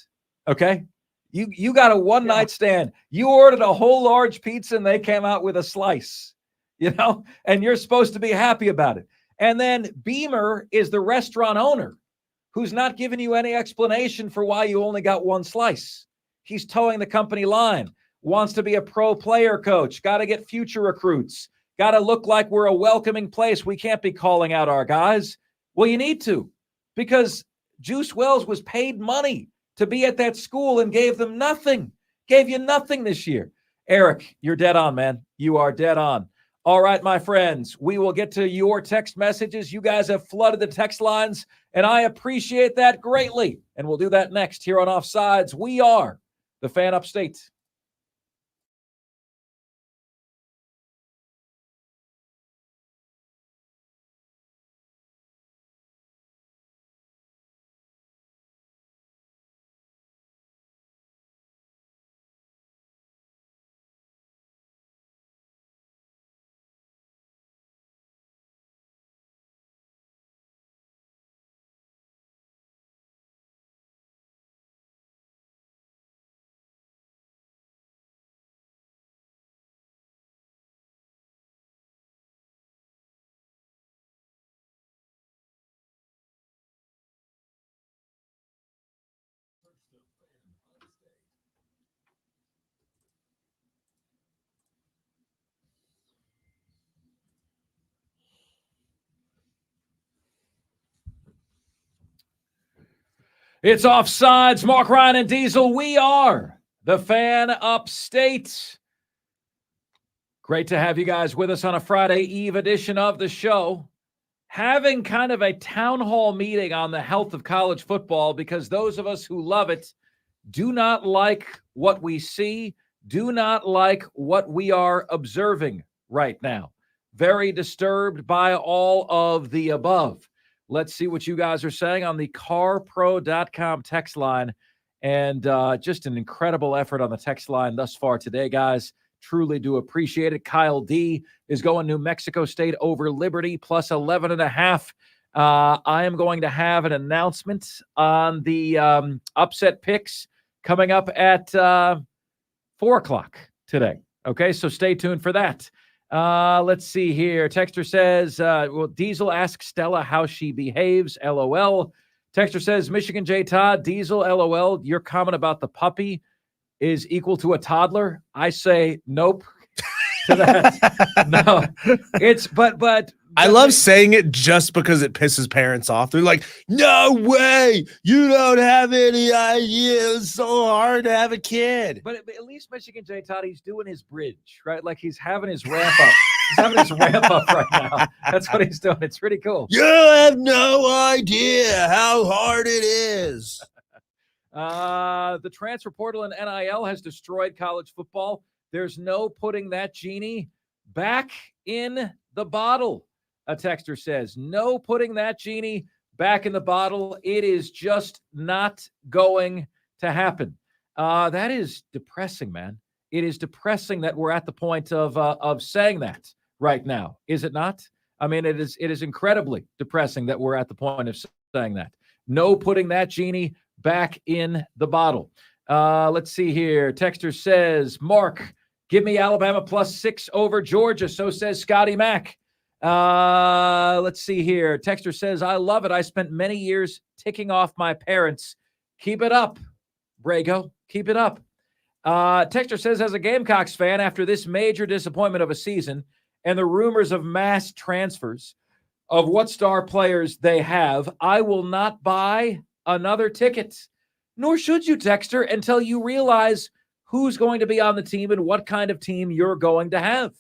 Okay? You got a one-night stand. You ordered a whole large pizza, and they came out with a slice, and you're supposed to be happy about it. And then Beamer is the restaurant owner who's not giving you any explanation for why you only got one slice. He's towing the company line, wants to be a pro player coach, got to get future recruits, got to look like we're a welcoming place. We can't be calling out our guys. Well, you need to, because Juice Wells was paid money to be at that school and gave you nothing this year. Eric, you're dead on, man. You are dead on. All right, my friends, we will get to your text messages. You guys have flooded the text lines, and I appreciate that greatly. And we'll do that next here on Offsides. We are the Fan Upstate. It's Offsides, Marc Ryan and Diesel. We are the Fan Upstate. Great to have you guys with us on a Friday Eve edition of the show. having kind of a town hall meeting on the health of college football, because those of us who love it do not like what we see, do not like what we are observing right now. Very disturbed by all of the above. Let's see what you guys are saying on the carpro.com text line. And just an incredible effort on the text line thus far today, guys. Truly do appreciate it. Kyle D is going New Mexico State over Liberty plus 11.5. I am going to have an announcement on the upset picks coming up at 4 o'clock today. Okay, so stay tuned for that. Let's see here. Texter says, well, Diesel asks Stella how she behaves. LOL. Texter says, Michigan J. Todd, Diesel, LOL. Your comment about the puppy is equal to a toddler. I say nope to that. No, it's but I love saying it just because it pisses parents off. They're like, no way, you don't have any idea. It's so hard to have a kid. But at least Michigan J. Todd, he's doing his bridge, right? Like he's having his ramp up. He's having his ramp up right now. That's what he's doing. It's pretty cool. You have no idea how hard it is. The transfer portal and NIL has destroyed college football. There's no putting that genie back in the bottle. A texter says, no putting that genie back in the bottle. It is just not going to happen. That is depressing, man. It is depressing that we're at the point of saying that right now. Is it not? I mean, it is incredibly depressing that we're at the point of saying that. No putting that genie back in the bottle. Let's see here. Texter says, Mark, give me Alabama plus 6 over Georgia. So says Scotty Mack. Let's see here. Texter says, I love it. I spent many years ticking off my parents. Keep it up, Brago. Keep it up. Texter says, as a Gamecocks fan, after this major disappointment of a season and the rumors of mass transfers of what star players they have, I will not buy another ticket. Nor should you, Texter, until you realize who's going to be on the team and what kind of team you're going to have.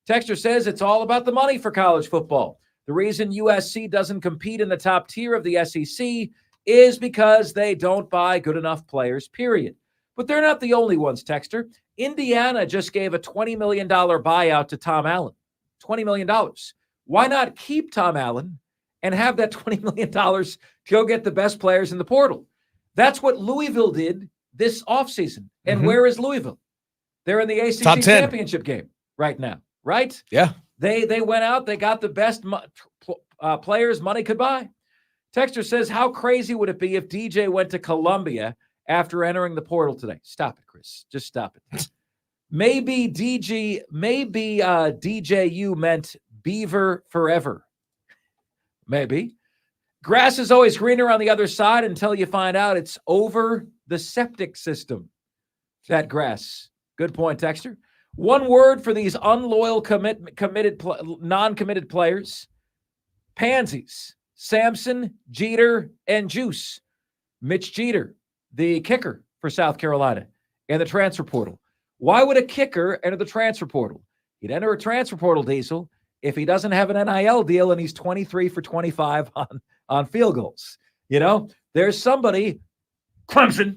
Texter says it's all about the money for college football. The reason USC doesn't compete in the top tier of the SEC is because they don't buy good enough players, period. But they're not the only ones, Texter. Indiana just gave a $20 million buyout to Tom Allen. $20 million. Why not keep Tom Allen and have that $20 million to go get the best players in the portal? That's what Louisville did this offseason. And where is Louisville? They're in the ACC championship game right now, right? Yeah. They went out. They got the best players money could buy. Texter says, how crazy would it be if DJ went to Columbia after entering the portal today? Stop it, Chris. Just stop it. Maybe DJU meant Beaver forever. Maybe. Grass is always greener on the other side until you find out it's over the septic system. That grass. Good point, Texter. One word for these unloyal, non-committed players. Pansies. Samson, Jeter, and Juice. Mitch Jeter, the kicker for South Carolina, and the transfer portal. Why would a kicker enter the transfer portal? He'd enter a transfer portal, Diesel, if he doesn't have an NIL deal and he's 23 for 25 on field goals. You know, there's somebody, Clemson,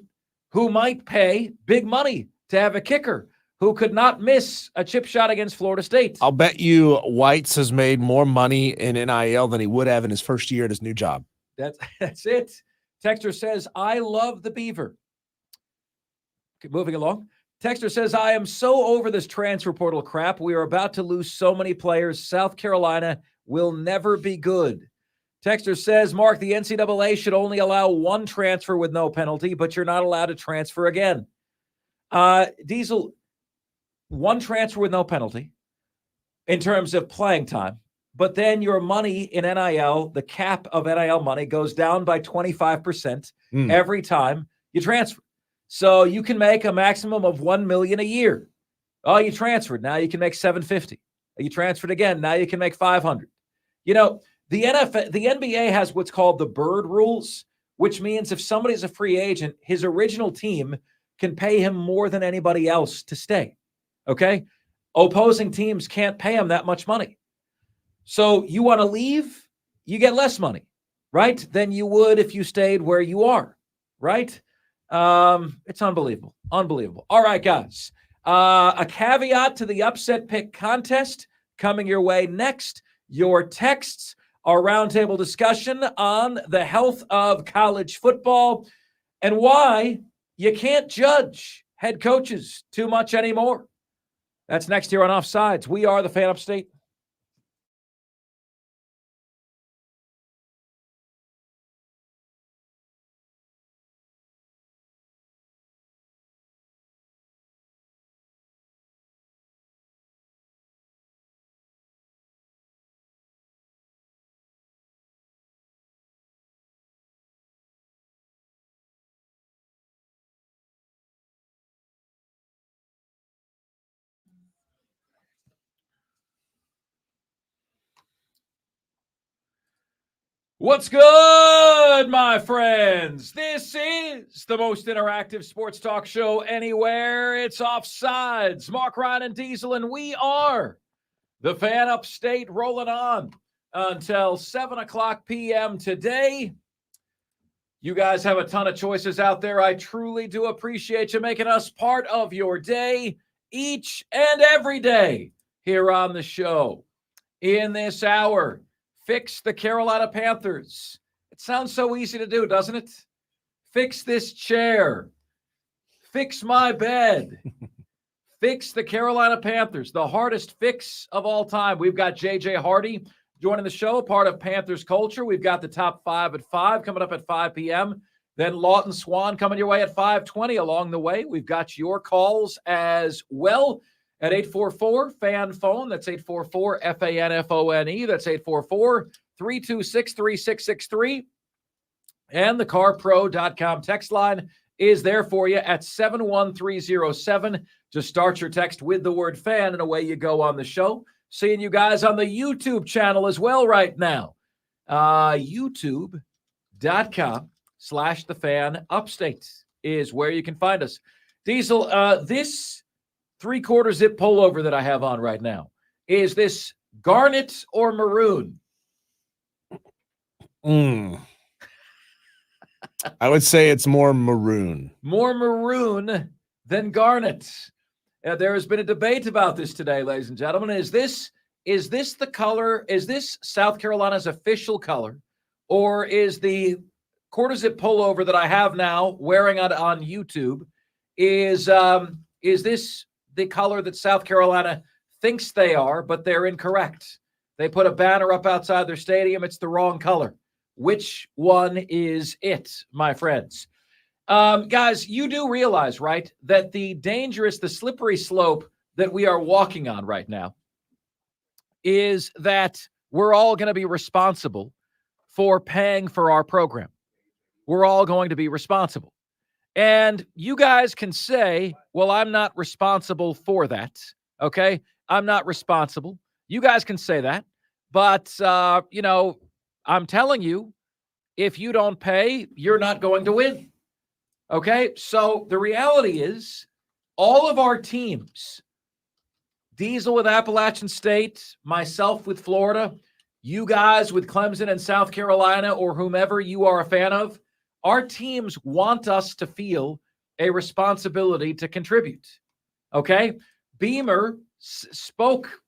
who might pay big money to have a kicker who could not miss a chip shot against Florida State. I'll bet you Whites has made more money in NIL than he would have in his first year at his new job. That's it. Texter says, I love the Beaver. Okay, moving along. Texter says, I am so over this transfer portal crap. We are about to lose so many players. South Carolina will never be good. Texter says, Mark, the NCAA should only allow one transfer with no penalty, but you're not allowed to transfer again. Diesel, one transfer with no penalty in terms of playing time, but then your money in NIL, the cap of NIL money goes down by 25% every time you transfer. So you can make a maximum of $1 million a year. Oh, you transferred. Now you can make $750. You transferred again. Now you can make $500. You know, the NBA has what's called the bird rules, which means if somebody's a free agent, his original team can pay him more than anybody else to stay. Okay? Opposing teams can't pay him that much money. So you want to leave? you get less money, right, than you would if you stayed where you are, right? It's unbelievable. Unbelievable. All right, guys. A caveat to the upset pick contest coming your way next. Your texts, our roundtable discussion on the health of college football and why you can't judge head coaches too much anymore. That's next here on Offsides. We are the Fan Upstate. What's good, my friends? This is the most interactive sports talk show anywhere. It's Offsides. Marc Ryan and Diesel, and we are the Fan Upstate, rolling on until 7 o'clock p.m. today. You guys have a ton of choices out there. I truly do appreciate you making us part of your day each and every day here on the show. In this hour, fix the Carolina Panthers. It sounds so easy to do, doesn't it? Fix this chair. Fix my bed. Fix the Carolina Panthers, the hardest fix of all time. We've got J.J. Hardy joining the show, part of Panthers Culture. We've got the top 5 at 5 coming up at 5 p.m. Then Lawton Swan coming your way at 5:20 along the way. We've got your calls as well at 844-FAN-PHONE. That's 844-FANFONE. That's 844-326-3663. And the carpro.com text line is there for you at 71307 to start your text with the word fan, and away you go on the show. Seeing you guys on the YouTube channel as well right now. YouTube.com/thefan-upstate is where you can find us. Diesel, this 3/4 zip pullover that I have on right now, is this garnet or maroon? I would say it's more maroon. More maroon than garnet. There has been a debate about this today, ladies and gentlemen. Is this the color? Is this South Carolina's official color, or is the 1/4 zip pullover that I have now wearing on YouTube? Is this the color that South Carolina thinks they are, but they're incorrect? They put a banner up outside their stadium. It's the wrong color. Which one is it, my friends? Guys, you do realize, right, that the slippery slope that we are walking on right now is that we're all going to be responsible for paying for our program. We're all going to be responsible. And you guys can say, well, I'm not responsible for that. Okay? I'm not responsible. You guys can say that. But, I'm telling you, if you don't pay, you're not going to win. Okay? So the reality is all of our teams, Diesel with Appalachian State, myself with Florida, you guys with Clemson and South Carolina, or whomever you are a fan of, our teams want us to feel a responsibility to contribute. Okay? Beamer spoke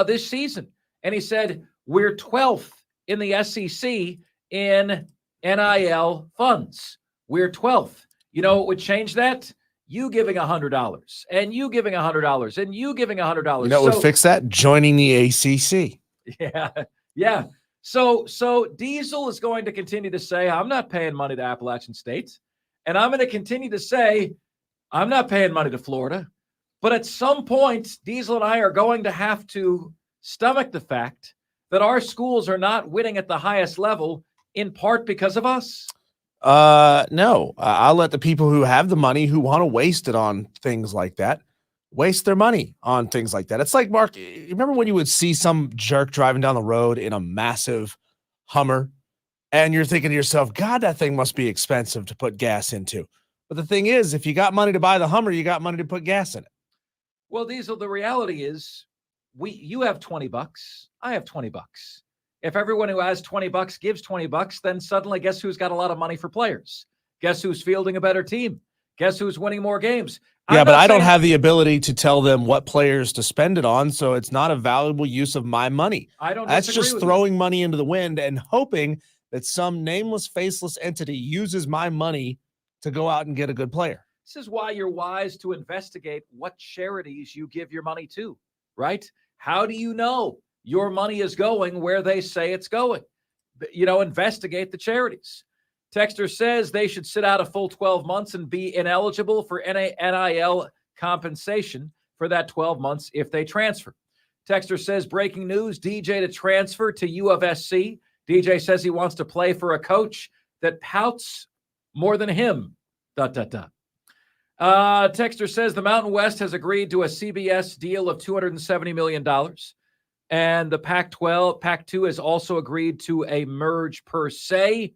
this season, and he said, we're 12th in the SEC in NIL funds. We're 12th. You know what would change that? You giving $100, and you giving $100, and you giving $100. You know what would fix that? Joining the ACC. Yeah. So Diesel is going to continue to say, I'm not paying money to Appalachian State. And I'm going to continue to say, I'm not paying money to Florida. But at some point, Diesel and I are going to have to stomach the fact that our schools are not winning at the highest level, in part because of us. No, I'll let the people who have the money, who want to waste it on things like that, waste their money on things like that. It's like, Mark, you remember when you would see some jerk driving down the road in a massive Hummer, and you're thinking to yourself, God, that thing must be expensive to put gas into. But the thing is, if you got money to buy the Hummer, you got money to put gas in it. Well, Diesel, the reality is you have $20. I have $20. If everyone who has $20 gives $20, then suddenly guess who's got a lot of money for players? Guess who's fielding a better team? Guess who's winning more games? Yeah, but I don't have the ability to tell them what players to spend it on, so it's not a valuable use of my money. That's just throwing money into the wind and hoping that some nameless, faceless entity uses my money to go out and get a good player. This is why you're wise to investigate what charities you give your money to, right? How do you know your money is going where they say it's going? Investigate the charities. Texter says they should sit out a full 12 months and be ineligible for NIL compensation for that 12 months if they transfer. Texter says, breaking news, DJ to transfer to U of SC. DJ says he wants to play for a coach that pouts more than him. ... Texter says the Mountain West has agreed to a CBS deal of $270 million. And the Pac-2 has also agreed to a merge per se.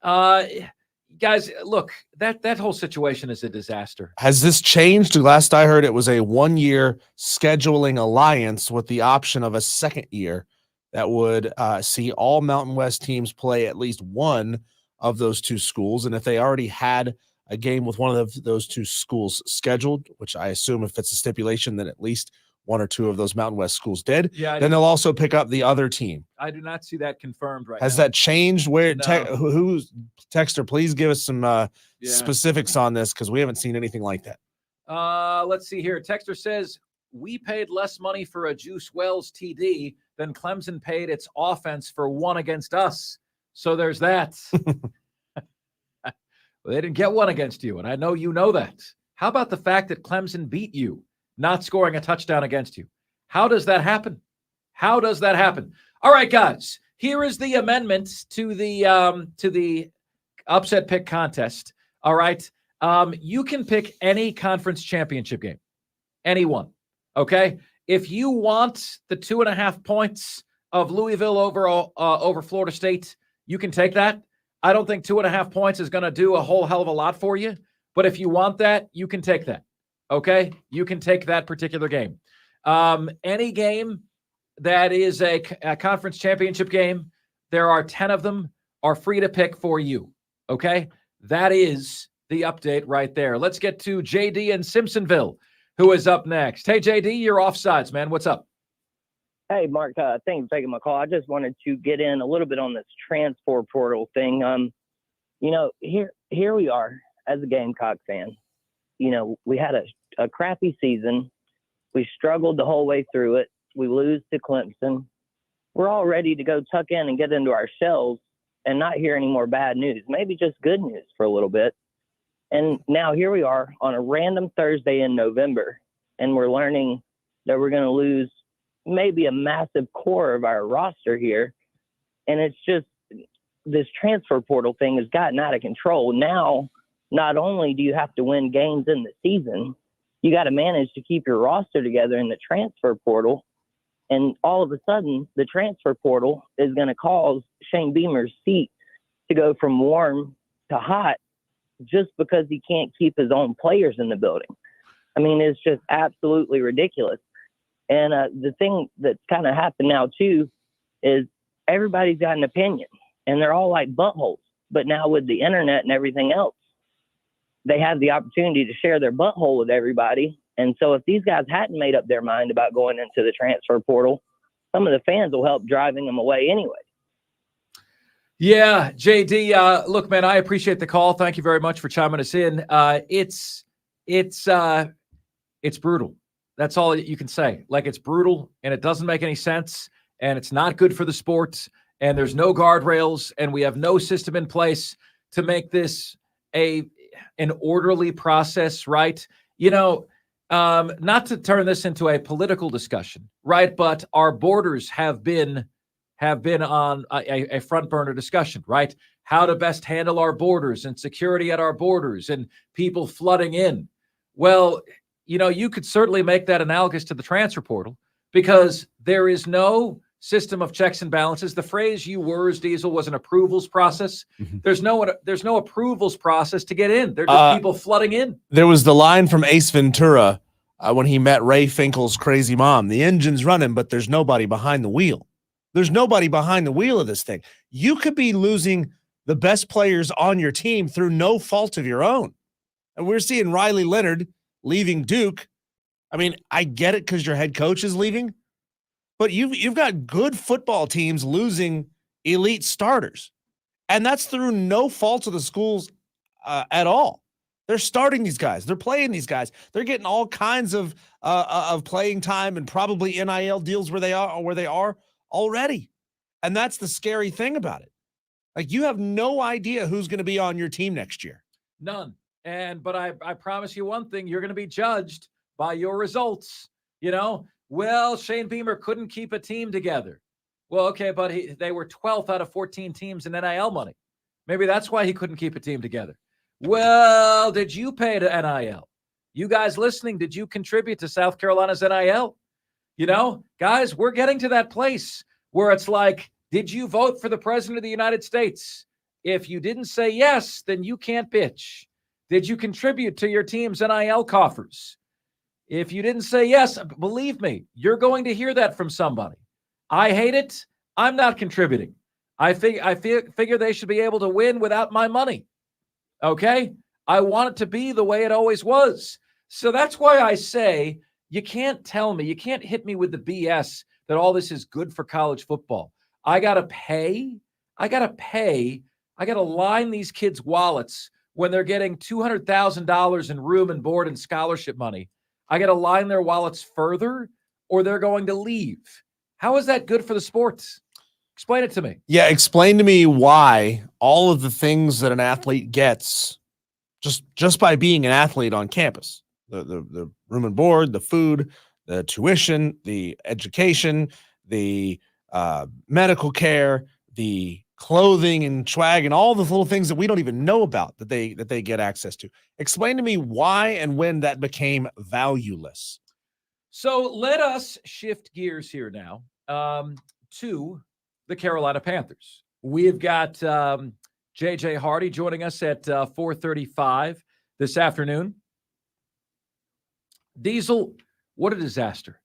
Guys, look, that whole situation is a disaster. Has this changed? Last I heard, it was a 1-year scheduling alliance with the option of a second year that would see all Mountain West teams play at least one of those two schools. And if they already had a game with one of those two schools scheduled, which I assume if it's a stipulation, then at least one or two of those Mountain West schools did, then they'll also pick up the other team. I do not see that confirmed right now. Has that changed? Who's Texter, please give us some specifics on this, because we haven't seen anything like that. Let's see here. Texter says, we paid less money for a Juice Wells TD than Clemson paid its offense for one against us. So there's that. Well, they didn't get one against you, and I know you know that. How about the fact that Clemson beat you, not scoring a touchdown against you? How does that happen? How does that happen? All right, guys, here is the amendment to the upset pick contest. All right. You can pick any conference championship game, anyone. Okay. If you want the 2.5 points of Louisville over Florida State, you can take that. I don't think 2.5 points is going to do a whole hell of a lot for you. But if you want that, you can take that. Okay? You can take that particular game. Any game that is a conference championship game, there are 10 of them, are free to pick for you. Okay? That is the update right there. Let's get to JD in Simpsonville, who is up next. Hey, JD, you're Offsides, man. What's up? Hey, Mark, thanks for taking my call. I just wanted to get in a little bit on this transfer portal thing. Here we are as a Gamecock fan. We had a crappy season. We struggled the whole way through it. We lose to Clemson. We're all ready to go tuck in and get into our shells and not hear any more bad news, maybe just good news for a little bit. And now here we are on a random Thursday in November, and we're learning that we're going to lose maybe a massive core of our roster here. And it's just, this transfer portal thing has gotten out of control. Now, not only do you have to win games in the season, you got to manage to keep your roster together in the transfer portal. And all of a sudden, the transfer portal is going to cause Shane Beamer's seat to go from warm to hot just because he can't keep his own players in the building. I mean, it's just absolutely ridiculous. And the thing that's kind of happened now, too, is everybody's got an opinion, and they're all like buttholes. But now with the internet and everything else, they have the opportunity to share their butthole with everybody. And so if these guys hadn't made up their mind about going into the transfer portal, some of the fans will help driving them away anyway. Yeah, JD, look, man, I appreciate the call. Thank you very much for chiming us in. It's brutal. That's all you can say. Like, it's brutal, and it doesn't make any sense, and it's not good for the sport, and there's no guardrails, and we have no system in place to make this an orderly process, right? Not to turn this into a political discussion, right? But our borders have been on a front burner discussion, right? How to best handle our borders and security at our borders and people flooding in. Well, you could certainly make that analogous to the transfer portal, because there is no system of checks and balances. The phrase you used, Diesel, was an approvals process. Mm-hmm. There's no approvals process to get in. They're just people flooding in. There was the line from Ace Ventura when he met Ray Finkel's crazy mom. The engine's running, but there's nobody behind the wheel. There's nobody behind the wheel of this thing. You could be losing the best players on your team through no fault of your own. And we're seeing Riley Leonard leaving Duke. I mean, I get it because your head coach is leaving, but you've got good football teams losing elite starters. And that's through no fault of the schools at all. They're starting these guys. They're playing these guys. They're getting all kinds of playing time and probably NIL deals where they are already. And that's the scary thing about it. Like, you have no idea who's going to be on your team next year. None. But I promise you one thing, you're going to be judged by your results. Well, Shane Beamer couldn't keep a team together. Well, okay, but they were 12th out of 14 teams in NIL money. Maybe that's why he couldn't keep a team together. Well, did you pay to NIL? You guys listening, did you contribute to South Carolina's NIL? Guys, we're getting to that place where it's like, did you vote for the president of the United States? If you didn't say yes, then you can't bitch. Did you contribute to your team's NIL coffers? If you didn't say yes, believe me, you're going to hear that from somebody. I hate it. I'm not contributing. I figure they should be able to win without my money. Okay? I want it to be the way it always was. So that's why I say you can't tell me, you can't hit me with the BS that all this is good for college football. I got to pay. I got to line these kids' wallets when they're getting $200,000 in room and board and scholarship money. I got to line their wallets further or they're going to leave. How is that good for the sports? Explain it to me. Yeah, explain to me why all of the things that an athlete gets just by being an athlete on campus, the room and board, the food, the tuition, the education, the medical care, the clothing and swag, and all the little things that we don't even know about that they get access to. Explain to me why and when that became valueless. So let us shift gears here now to the Carolina Panthers. We've got JJ Hardy joining us at 4:35 this afternoon. Diesel, what a disaster.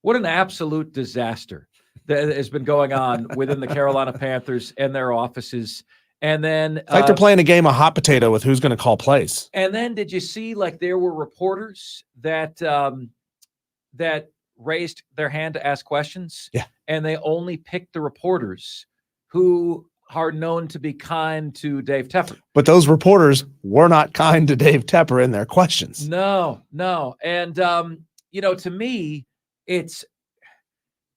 What an absolute disaster that has been going on within the Carolina Panthers and their offices. And then it's like they're playing a game of hot potato with who's going to call plays. And then did you see, like, there were reporters that that raised their hand to ask questions? Yeah. And they only picked the reporters who are known to be kind to Dave Tepper. But those reporters were not kind to Dave Tepper in their questions. No. And, to me, it's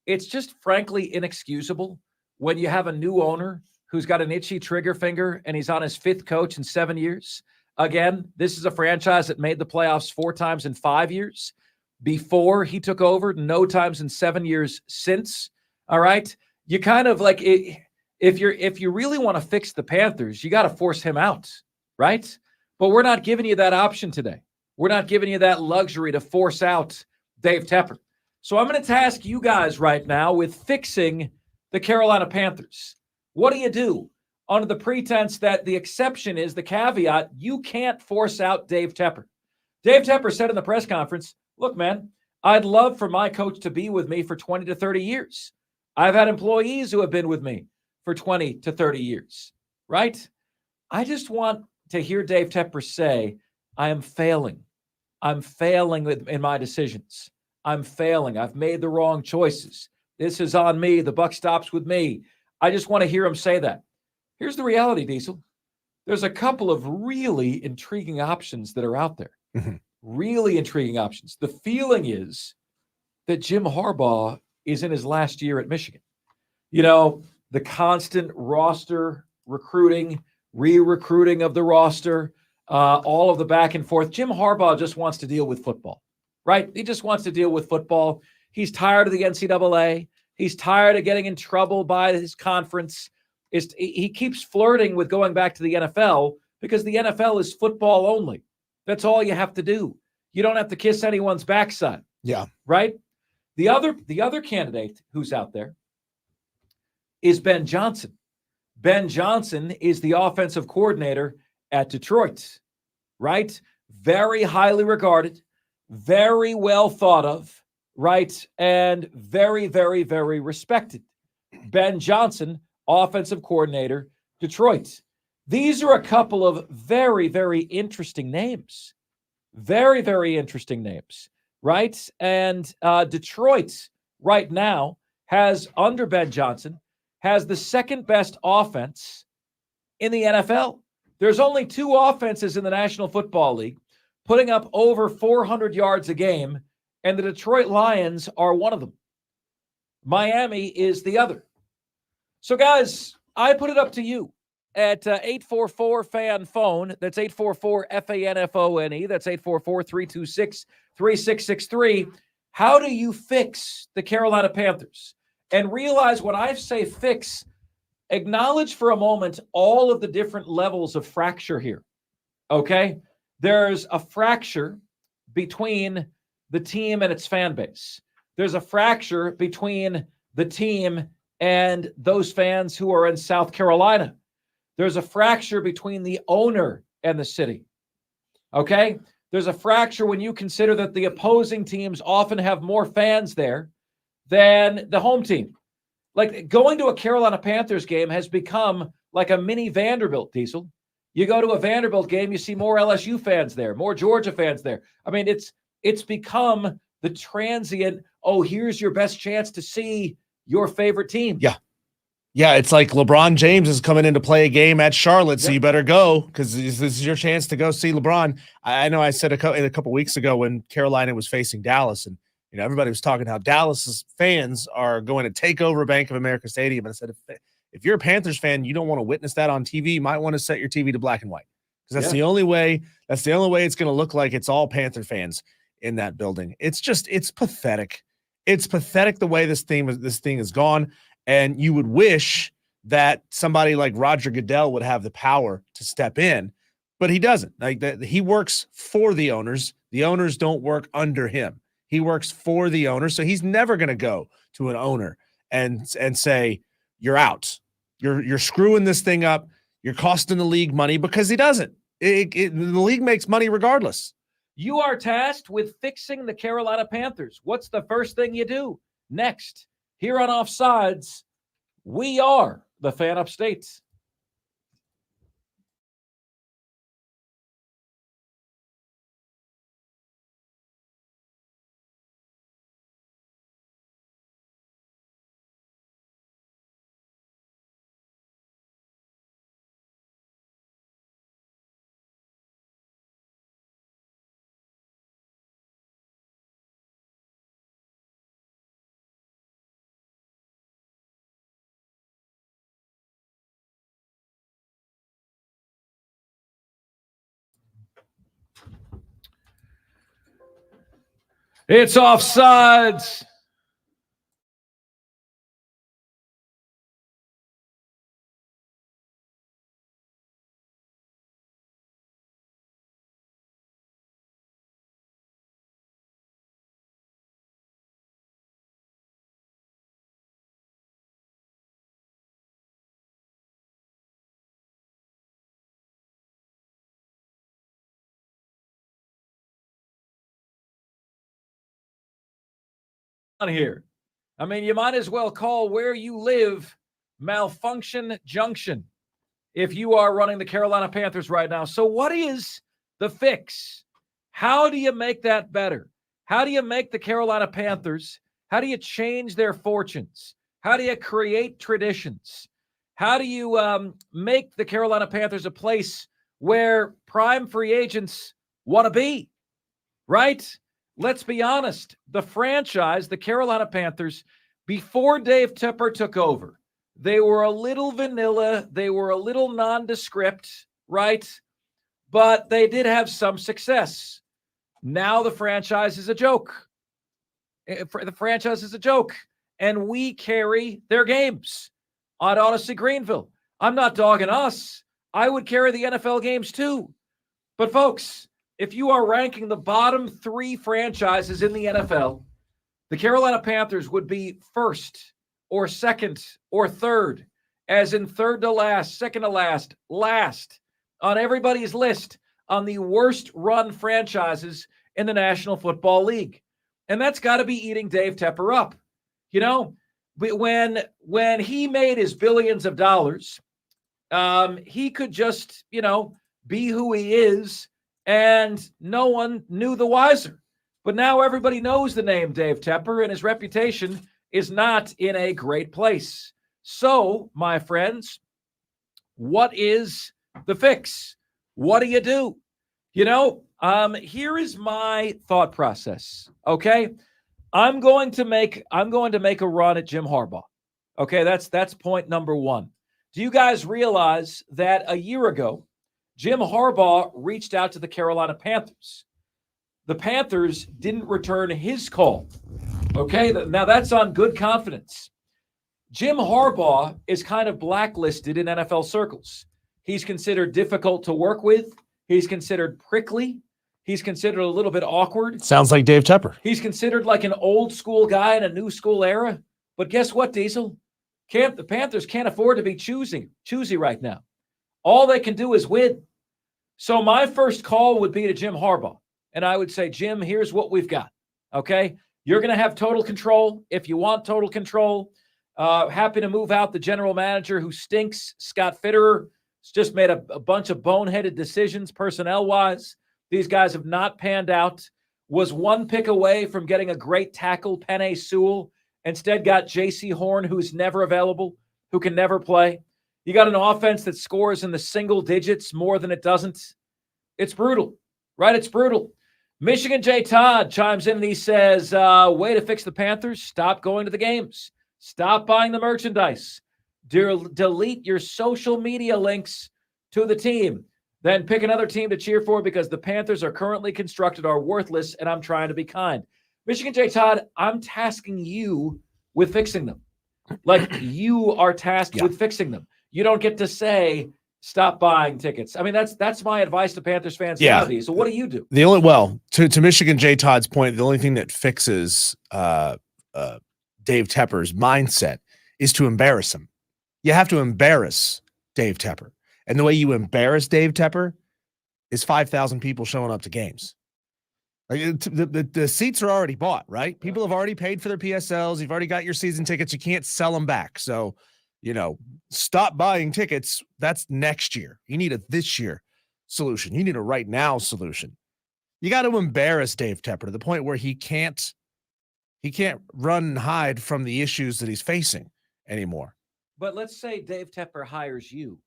just frankly inexcusable when you have a new owner who's got an itchy trigger finger and he's on his 5th coach in 7 years. Again, this is a franchise that made the playoffs 4 times in 5 years. Before he took over, no times in 7 years since. All right. You kind of like it, if you really want to fix the Panthers, you got to force him out. Right. But we're not giving you that option today. We're not giving you that luxury to force out Dave Tepper. So I'm going to task you guys right now with fixing the Carolina Panthers. What do you do under the pretense that the exception is the caveat? You can't force out Dave Tepper. Dave Tepper said in the press conference, look, man, I'd love for my coach to be with me for 20 to 30 years. I've had employees who have been with me for 20 to 30 years, right? I just want to hear Dave Tepper say, I am failing. I'm failing in my decisions. I'm failing. I've made the wrong choices. This is on me. The buck stops with me. I just want to hear him say that. Here's the reality, Diesel. There's a couple of really intriguing options that are out there. Mm-hmm. Really intriguing options. The feeling is that Jim Harbaugh is in his last year at Michigan. The constant roster recruiting, re-recruiting of the roster, all of the back and forth. Jim Harbaugh just wants to deal with football, right? He just wants to deal with football. He's tired of the NCAA. He's tired of getting in trouble by his conference. He keeps flirting with going back to the NFL because the NFL is football only. That's all you have to do. You don't have to kiss anyone's backside. Yeah. Right? The other candidate who's out there is Ben Johnson. Ben Johnson is the offensive coordinator at Detroit, right? Very highly regarded, very well thought of, right? And very, very, very respected. Ben Johnson, offensive coordinator, Detroit. These are a couple of very, very interesting names. Very, very interesting names, right? And Detroit right now has, under Ben Johnson, has the second best offense in the NFL. There's only 2 offenses in the National Football League putting up over 400 yards a game, and the Detroit Lions are one of them. Miami is the other. So, guys, I put it up to you at 844-FAN-PHONE. That's 844-FANFONE. That's 844-326-3663. How do you fix the Carolina Panthers? And realize when I say fix, acknowledge for a moment all of the different levels of fracture here, okay? There's a fracture between the team and its fan base. There's a fracture between the team and those fans who are in South Carolina. There's a fracture between the owner and the city, okay? There's a fracture when you consider that the opposing teams often have more fans there than the home team. Like, going to a Carolina Panthers game has become like a mini Vanderbilt, Diesel. You go to a Vanderbilt game, you see more LSU fans there, more Georgia fans there. I mean, it's become the transient, oh, here's your best chance to see your favorite team. Yeah. Yeah, it's like LeBron James is coming in to play a game at Charlotte, so you better go because this is your chance to go see LeBron. I know I said a couple weeks ago when Carolina was facing Dallas, and everybody was talking how Dallas's fans are going to take over Bank of America Stadium. And I said, if you're a Panthers fan, you don't want to witness that on TV. You might want to set your TV to black and white because that's the only way. That's the only way it's going to look like it's all Panther fans in that building. It's pathetic. It's pathetic the way this thing has gone. And you would wish that somebody like Roger Goodell would have the power to step in, but he doesn't. Like he works for the owners. The owners don't work under him. He works for the owner, so he's never going to go to an owner and say you're out. You're screwing this thing up. You're costing the league money because he doesn't. The league makes money regardless. You are tasked with fixing the Carolina Panthers. What's the first thing you do? Next, here on Offsides, we are the Fan Upstate. It's Offsides. Here. I mean, you might as well call where you live Malfunction Junction if you are running the Carolina Panthers right now. So what is the fix? How do you make that better? How do you make the Carolina Panthers? How do you change their fortunes? How do you create traditions? How do you make the Carolina Panthers a place where prime free agents want to be, right? Let's be honest. The franchise, the Carolina Panthers, before Dave Tepper took over, they were a little vanilla. They were a little nondescript, right? But they did have some success. Now the franchise is a joke. The franchise is a joke. And we carry their games on Odyssey Greenville. I'm not dogging us. I would carry the NFL games too. But folks, if you are ranking the bottom 3 franchises in the NFL, the Carolina Panthers would be first or second or third, as in third to last, second to last, last on everybody's list on the worst run franchises in the National Football League. And that's got to be eating Dave Tepper up. But when he made his billions of dollars, he could just, be who he is, and no one knew the wiser. But now everybody knows the name Dave Tepper, and his reputation is not in a great place. So, my friends, what is the fix? What do you do? Here is my thought process. Okay, I'm going to make a run at Jim Harbaugh. Okay, that's point number one. Do you guys realize that a year ago, Jim Harbaugh reached out to the Carolina Panthers? The Panthers didn't return his call. Okay, now that's on good confidence. Jim Harbaugh is kind of blacklisted in NFL circles. He's considered difficult to work with. He's considered prickly. He's considered a little bit awkward. Sounds like Dave Tepper. He's considered like an old school guy in a new school era. But guess what, Diesel? The Panthers can't afford to be choosy right now. All they can do is win. So my first call would be to Jim Harbaugh. And I would say, Jim, here's what we've got. Okay? You're going to have total control. If you want total control, happy to move out the general manager who stinks, Scott Fitterer. Has just made a bunch of boneheaded decisions personnel-wise. These guys have not panned out. Was one pick away from getting a great tackle, Penei Sewell. Instead got J.C. Horn, who's never available, who can never play. You got an offense that scores in the single digits more than it doesn't. It's brutal, right? It's brutal. Michigan J. Todd chimes in and he says, way to fix the Panthers. Stop going to the games. Stop buying the merchandise. Delete your social media links to the team. Then pick another team to cheer for because the Panthers are currently constructed are worthless, and I'm trying to be kind. Michigan J. Todd, I'm tasking you with fixing them. Like, you are tasked with fixing them. You don't get to say, stop buying tickets. I mean, that's my advice to Panthers fans nowadays. So what do you do? To Michigan J. Todd's point, the only thing that fixes Dave Tepper's mindset is to embarrass him. You have to embarrass Dave Tepper. And the way you embarrass Dave Tepper is 5,000 people showing up to games. Like, the seats are already bought, right? People have already paid for their PSLs. You've already got your season tickets. You can't sell them back. So, stop buying tickets. That's next year. You need a this year solution. You need a right now solution. You got to embarrass Dave Tepper to the point where he can't run and hide from the issues that he's facing anymore. But let's say Dave Tepper hires you.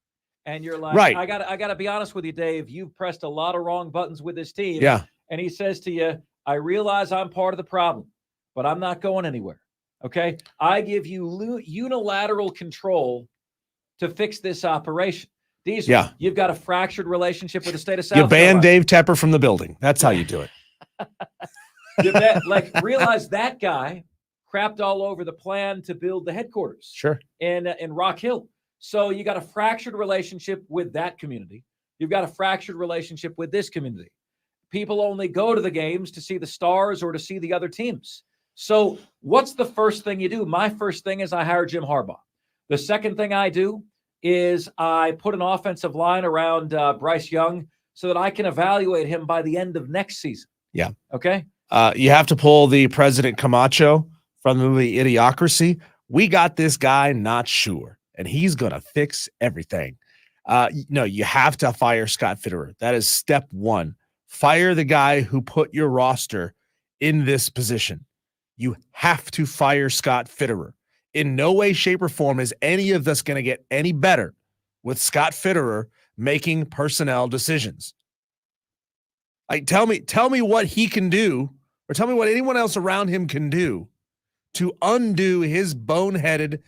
And you're like, right. I gotta be honest with you, Dave. You've pressed a lot of wrong buttons with this team. Yeah. And he says to you, I realize I'm part of the problem, but I'm not going anywhere. Okay. I give you unilateral control to fix this operation. Diesel, you've got a fractured relationship with the state of South Carolina. You ban Dave Tepper from the building. That's how you do it. Realize that guy crapped all over the plan to build the headquarters. Sure. In Rock Hill. So you got a fractured relationship with that community. You've got a fractured relationship with this community. People only go to the games to see the stars or to see the other teams. So what's the first thing you do? My first thing is I hire Jim Harbaugh. The second thing I do is I put an offensive line around Bryce Young so that I can evaluate him by the end of next season. Yeah. Okay. You have to pull the President Camacho from the movie Idiocracy. We got this guy, not sure. And he's going to fix everything. You have to fire Scott Fitterer. That is step one. Fire the guy who put your roster in this position. You have to fire Scott Fitterer. In no way, shape, or form is any of this going to get any better with Scott Fitterer making personnel decisions. Like, tell me what he can do, or tell me what anyone else around him can do to undo his boneheaded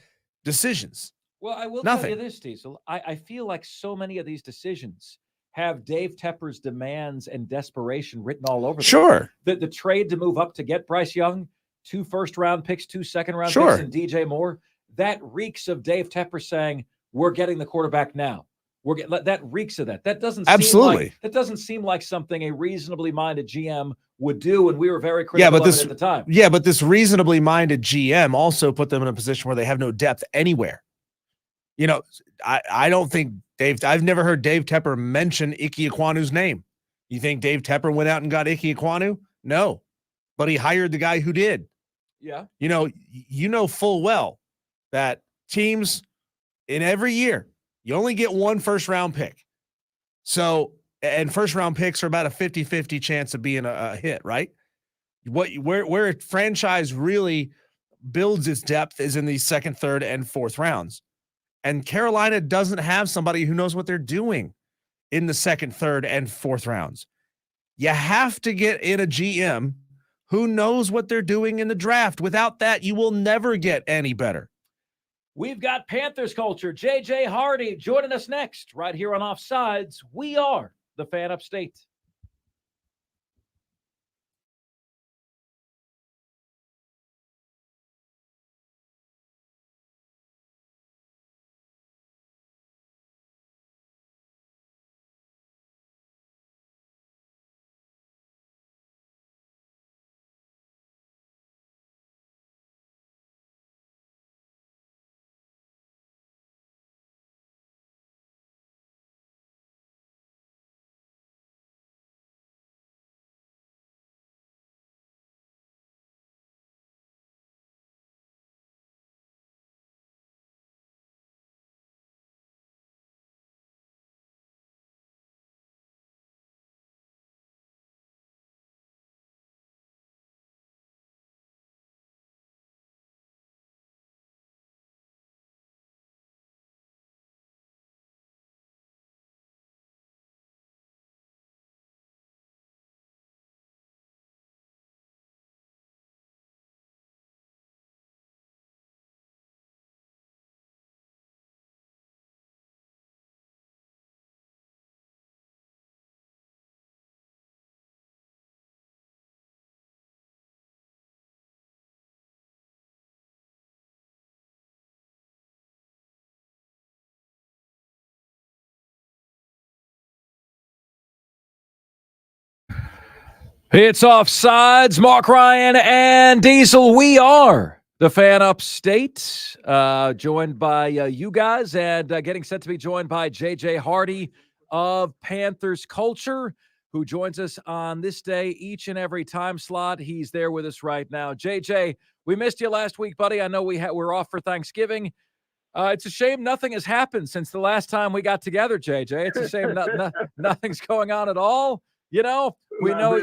decisions. Well, I will tell you this, Diesel. I feel like so many of these decisions have Dave Tepper's demands and desperation written all over them. Sure. The trade to move up to get Bryce Young, 2 first-round picks, 2 second-round picks, and DJ Moore, that reeks of Dave Tepper saying, we're getting the quarterback now. That reeks of that. That doesn't seem like something a reasonably minded GM would do, and we were very critical of it at the time. Yeah, but this reasonably minded GM also put them in a position where they have no depth anywhere. I don't think I've never heard Dave Tepper mention Ike Ekwonu's name. You think Dave Tepper went out and got Ike Ekwonu? No, but he hired the guy who did. Yeah. You know full well that teams in every year, you only get one first-round pick. So, and first-round picks are about a 50-50 chance of being a hit, right? Where a franchise really builds its depth is in these second, third, and fourth rounds. And Carolina doesn't have somebody who knows what they're doing in the second, third, and fourth rounds. You have to get in a GM who knows what they're doing in the draft. Without that, you will never get any better. We've got Panthers culture. JJ Hardy joining us next right here on Offsides. We are the Fan Upstate. It's Offsides. Marc Ryan and Diesel. We are the Fan Upstate, joined by you guys, and getting set to be joined by JJ Hardy of Panthers Culture, who joins us on this day each and every time slot. He's there with us right now. JJ, we missed you last week, buddy. I know we're off for Thanksgiving. It's a shame nothing has happened since the last time we got together, JJ. It's a shame nothing's going on at all. You know, we know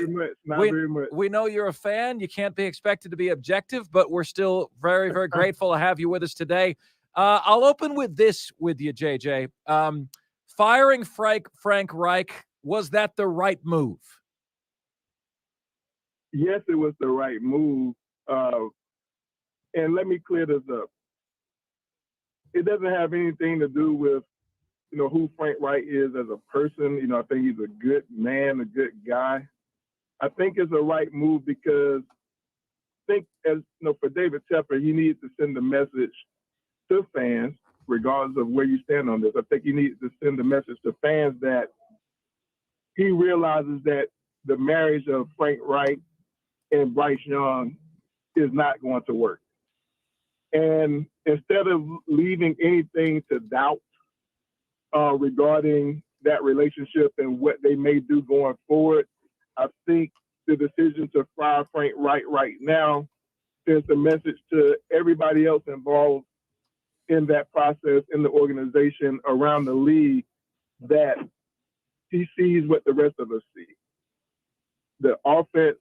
you're a fan. You can't be expected to be objective, but we're still very, very grateful to have you with us today. I'll open with this with you, JJ. Firing Frank Reich, was that the right move? Yes, it was the right move. And let me clear this up. It doesn't have anything to do with who Frank Reich is as a person. I think he's a good man, a good guy. I think it's a right move because for David Tepper, he needs to send a message to fans, regardless of where you stand on this. I think he needs to send a message to fans that he realizes that the marriage of Frank Reich and Bryce Young is not going to work. And instead of leaving anything to doubt regarding that relationship and what they may do going forward, I think the decision to fire Frank Reich right now sends a message to everybody else involved in that process, in the organization, around the league, that he sees what the rest of us see. The offense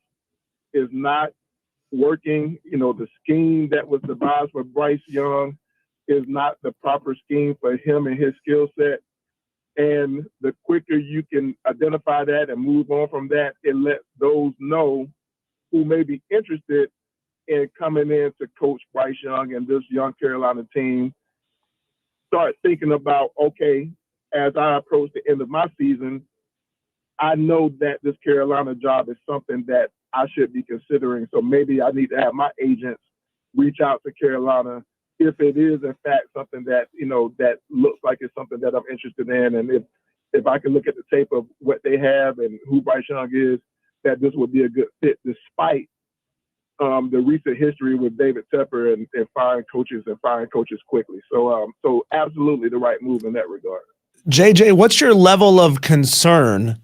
is not working. The scheme that was devised for Bryce Young is not the proper scheme for him and his skill set. And the quicker you can identify that and move on from that, it lets those know who may be interested in coming in to coach Bryce Young and this young Carolina team start thinking about, okay, as I approach the end of my season, I know that this Carolina job is something that I should be considering. So maybe I need to have my agents reach out to Carolina if it is in fact something that, that looks like it's something that I'm interested in. And if I can look at the tape of what they have and who Bryce Young is, that this would be a good fit despite the recent history with David Tepper and firing coaches quickly. So absolutely the right move in that regard. JJ, what's your level of concern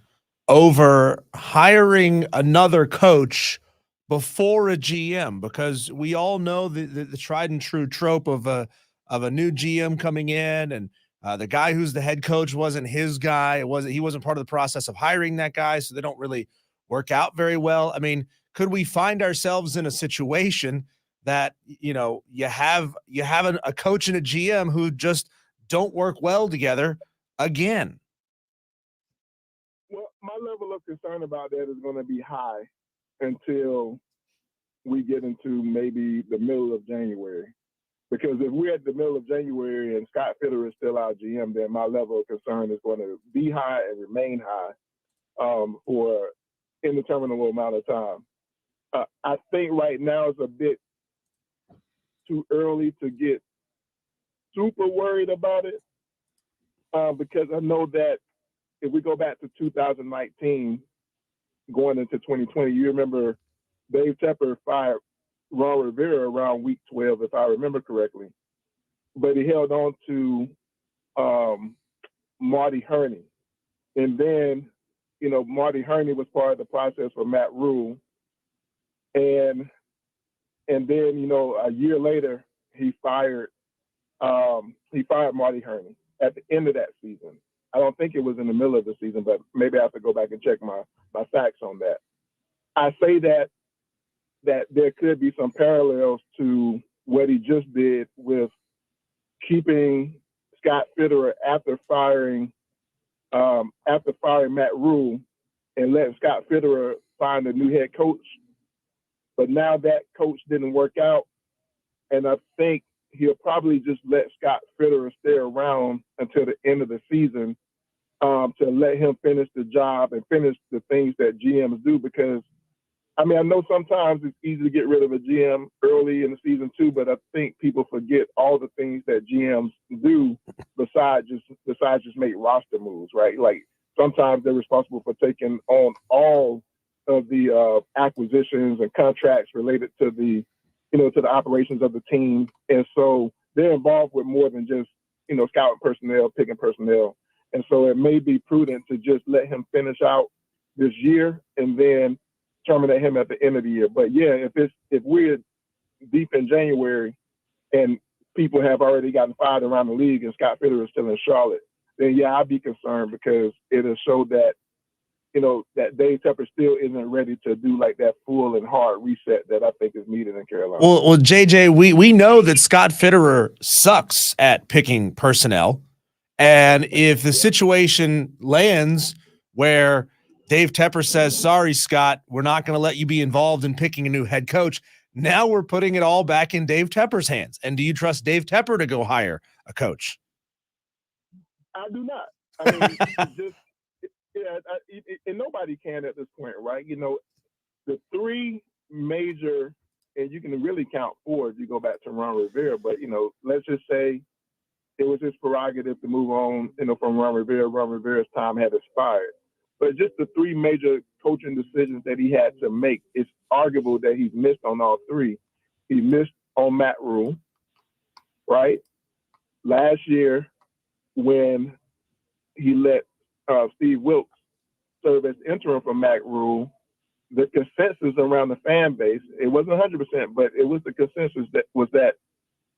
over hiring another coach before a GM? Because we all know the tried and true trope of a of a new GM coming in, and the guy who's the head coach wasn't his guy. He wasn't part of the process of hiring that guy, so they don't really work out very well. I mean, could we find ourselves in a situation that, you know, you have a coach and a GM who just don't work well together again? Well, my level of concern about that is going to be high until we get into maybe the middle of January. Because if we're at the middle of January and Scott Fitterer is still our GM, then my level of concern is going to be high and remain high for an indeterminable amount of time. I think right now it's a bit too early to get super worried about it because I know that if we go back to 2019, going into 2020, you remember Dave Tepper fired Ron Rivera around week 12, if I remember correctly. But he held on to Marty Herney. And then, you know, Marty Herney was part of the process for Matt Rule. And then, you know, a year later, he fired Marty Herney at the end of that season. I don't think it was in the middle of the season, but maybe I have to go back and check my facts on that. I say that there could be some parallels to what he just did with keeping Scott Fitterer after firing Matt Rule and letting Scott Fitterer find a new head coach. But now that coach didn't work out, and I think he'll probably just let Scott Fitterer stay around until the end of the season to let him finish the job and finish the things that GMs do. Because, I mean, I know sometimes it's easy to get rid of a GM early in the season too, but I think people forget all the things that GMs do besides just make roster moves, right? Like sometimes they're responsible for taking on all of the acquisitions and contracts related to the operations of the team. And so they're involved with more than just, you know, scouting personnel, picking personnel. And so it may be prudent to just let him finish out this year and then terminate him at the end of the year. But yeah, if we're deep in January and people have already gotten fired around the league and Scott Fitterer is still in Charlotte, then yeah, I'd be concerned because it'll show that, you know, that Dave Tepper still isn't ready to do like that full and hard reset that I think is needed in Carolina. Well, JJ, we know that Scott Fitterer sucks at picking personnel. And if the situation lands where Dave Tepper says, sorry, Scott, we're not going to let you be involved in picking a new head coach, now we're putting it all back in Dave Tepper's hands. And do you trust Dave Tepper to go hire a coach? I do not. I mean, and nobody can at this point, right? You know, the three major, and you can really count four if you go back to Ron Rivera, but, you know, let's just say it was his prerogative to move on, you know, from Ron Rivera. Ron Rivera's time had expired. But just the three major coaching decisions that he had to make, it's arguable that he's missed on all three. He missed on Matt Rule, right? Last year, when he let Steve Wilkes serve as interim for Matt Rule, the consensus around the fan base, it wasn't 100%, but it was the consensus that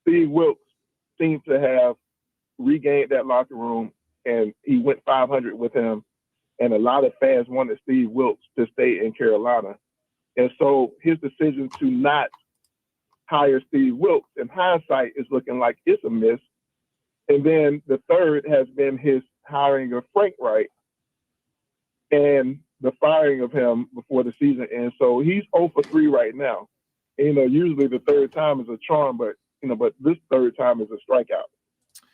Steve Wilkes seemed to have regained that locker room, and he went 500 with him. And a lot of fans wanted Steve Wilkes to stay in Carolina. And so his decision to not hire Steve Wilkes, in hindsight, is looking like it's a miss. And then the third has been his hiring of Frank Wright and the firing of him before the season ends. So he's 0 for 3 right now. And, you know, usually the third time is a charm, but this third time is a strikeout.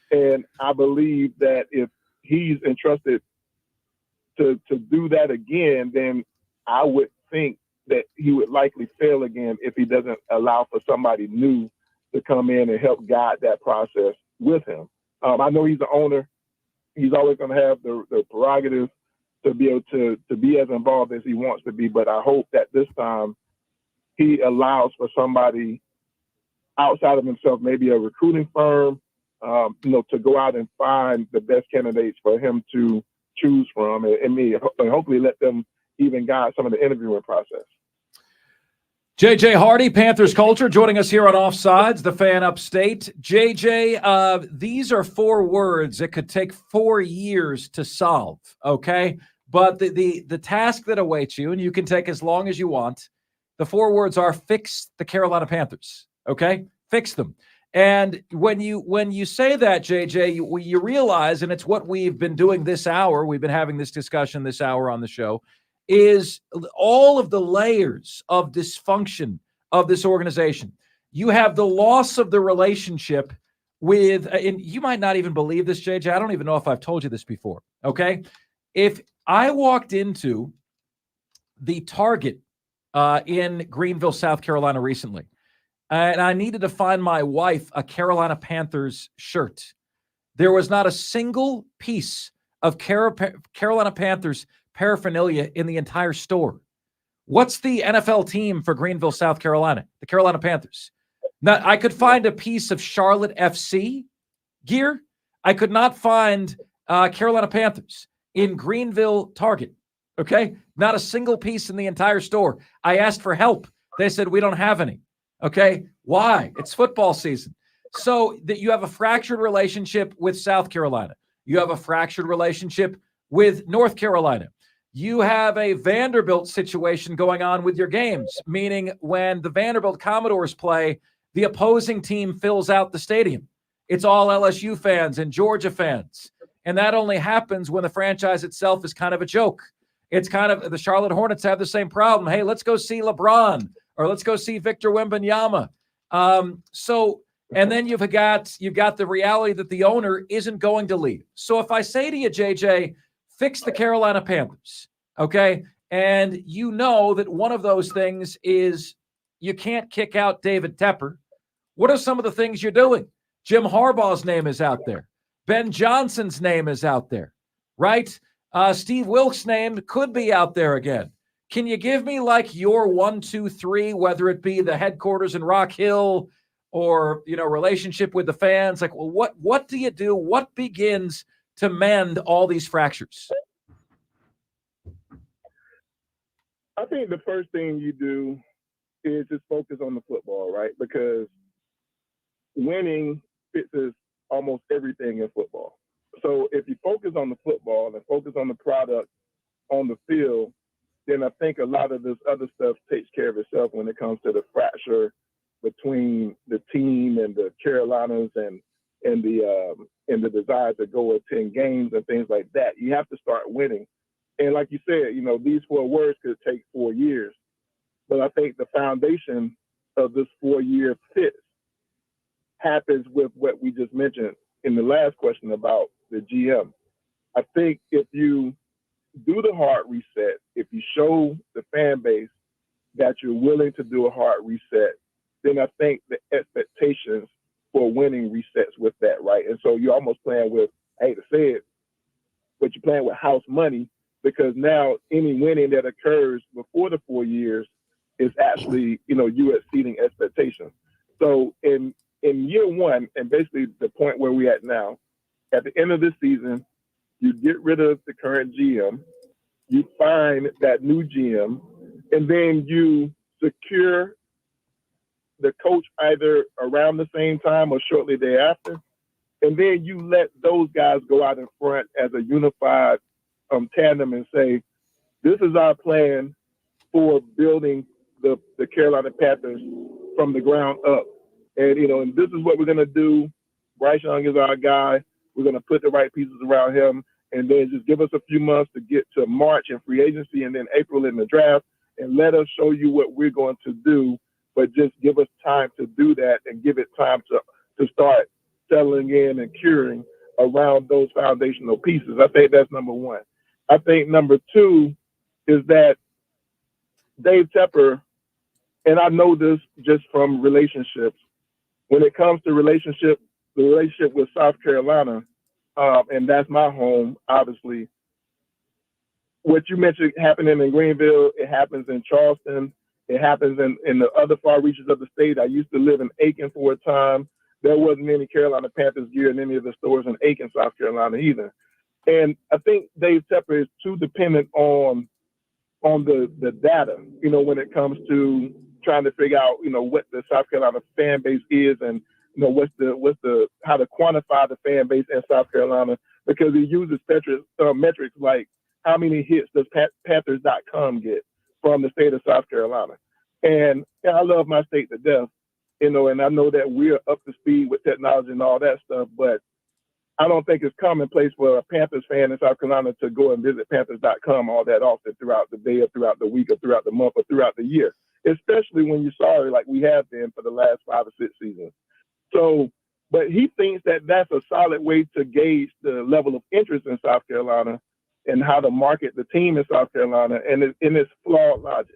And I believe that if he's entrusted to do that again, then I would think that he would likely fail again if he doesn't allow for somebody new to come in and help guide that process with him. I know he's the owner. He's always going to have the prerogative to be able to be as involved as he wants to be. But I hope that this time he allows for somebody outside of himself, maybe a recruiting firm, to go out and find the best candidates for him to choose from, and hopefully let them even guide some of the interviewing process. JJ Hardy, Panthers culture, joining us here on Offsides, the fan upstate. JJ, these are 4 words that could take 4 years to solve, okay? But the task that awaits you, and you can take as long as you want, the 4 words are fix the Carolina Panthers, okay? Fix them. And when you say that, JJ, you realize, and it's what we've been doing this hour, we've been having this discussion this hour on the show, is all of the layers of dysfunction of this organization. You have the loss of the relationship with, and you might not even believe this, JJ. I don't even know if I've told you this before, okay? If I walked into the Target in Greenville, South Carolina recently, and I needed to find my wife a Carolina Panthers shirt, there was not a single piece of Carolina Panthers paraphernalia in the entire store. What's the NFL team for Greenville, South Carolina? The Carolina Panthers. Now, I could find a piece of Charlotte FC gear. I could not find Carolina Panthers in Greenville Target. Okay? Not a single piece in the entire store. I asked for help. They said, we don't have any. Okay? Why? It's football season. So that you have a fractured relationship with South Carolina. You have a fractured relationship with North Carolina. You have a Vanderbilt situation going on with your games, meaning when the Vanderbilt Commodores play, the opposing team fills out the stadium. It's all LSU fans and Georgia fans. And that only happens when the franchise itself is kind of a joke. It's kind of, the Charlotte Hornets have the same problem. Hey, let's go see LeBron, or let's go see Victor Wembanyama. And then you've got the reality that the owner isn't going to leave. So if I say to you, JJ, fix the Carolina Panthers, okay? And you know that one of those things is you can't kick out David Tepper. What are some of the things you're doing? Jim Harbaugh's name is out there. Ben Johnson's name is out there, right? Steve Wilkes' name could be out there again. Can you give me like your 1, 2, 3, whether it be the headquarters in Rock Hill or, relationship with the fans? Like, well, what do you do? What begins to mend all these fractures? I think the first thing you do is just focus on the football, right? Because winning fixes almost everything in football. So if you focus on the football and focus on the product on the field, then I think a lot of this other stuff takes care of itself when it comes to the fracture between the team and the Carolinas and the desire to go attend games and things like that. You have to start winning. And like you said, these 4 words could take 4 years. But I think the foundation of this 4-year fix happens with what we just mentioned in the last question about the GM. I think if you do the hard reset, if you show the fan base that you're willing to do a hard reset, then I think the expectations for winning resets with that, right? And so you're almost playing with, I hate to say it, but you're playing with house money, because now any winning that occurs before the 4 years is actually, you exceeding expectations. So in year 1, and basically the point where we're at now, at the end of this season, you get rid of the current GM, you find that new GM, and then you secure the coach either around the same time or shortly thereafter. And then you let those guys go out in front as a unified tandem and say, this is our plan for building the Carolina Panthers from the ground up. And, and this is what we're going to do. Bryce Young is our guy. We're going to put the right pieces around him, and then just give us a few months to get to March in free agency and then April in the draft, and let us show you what we're going to do. But just give us time to do that and give it time to start settling in and curing around those foundational pieces. I think that's number 1. I think number 2 is that Dave Tepper, and I know this just from relationships, when it comes to the relationship with South Carolina, and that's my home, obviously, what you mentioned happening in Greenville, it happens in Charleston, it happens in the other far reaches of the state. I used to live in Aiken for a time. There wasn't any Carolina Panthers gear in any of the stores in Aiken, South Carolina either. And I think Dave Tepper is too dependent on the data, when it comes to trying to figure out, what the South Carolina fan base is, and how to quantify the fan base in South Carolina, because he uses metrics like how many hits does Panthers.com get from the state of South Carolina. And I love my state to death, and I know that we're up to speed with technology and all that stuff, but I don't think it's commonplace for a Panthers fan in South Carolina to go and visit Panthers.com all that often throughout the day or throughout the week or throughout the month or throughout the year, especially when you're sorry like we have been for the last 5 or 6 seasons. So, but he thinks that that's a solid way to gauge the level of interest in South Carolina and how to market the team in South Carolina, and it's flawed logic.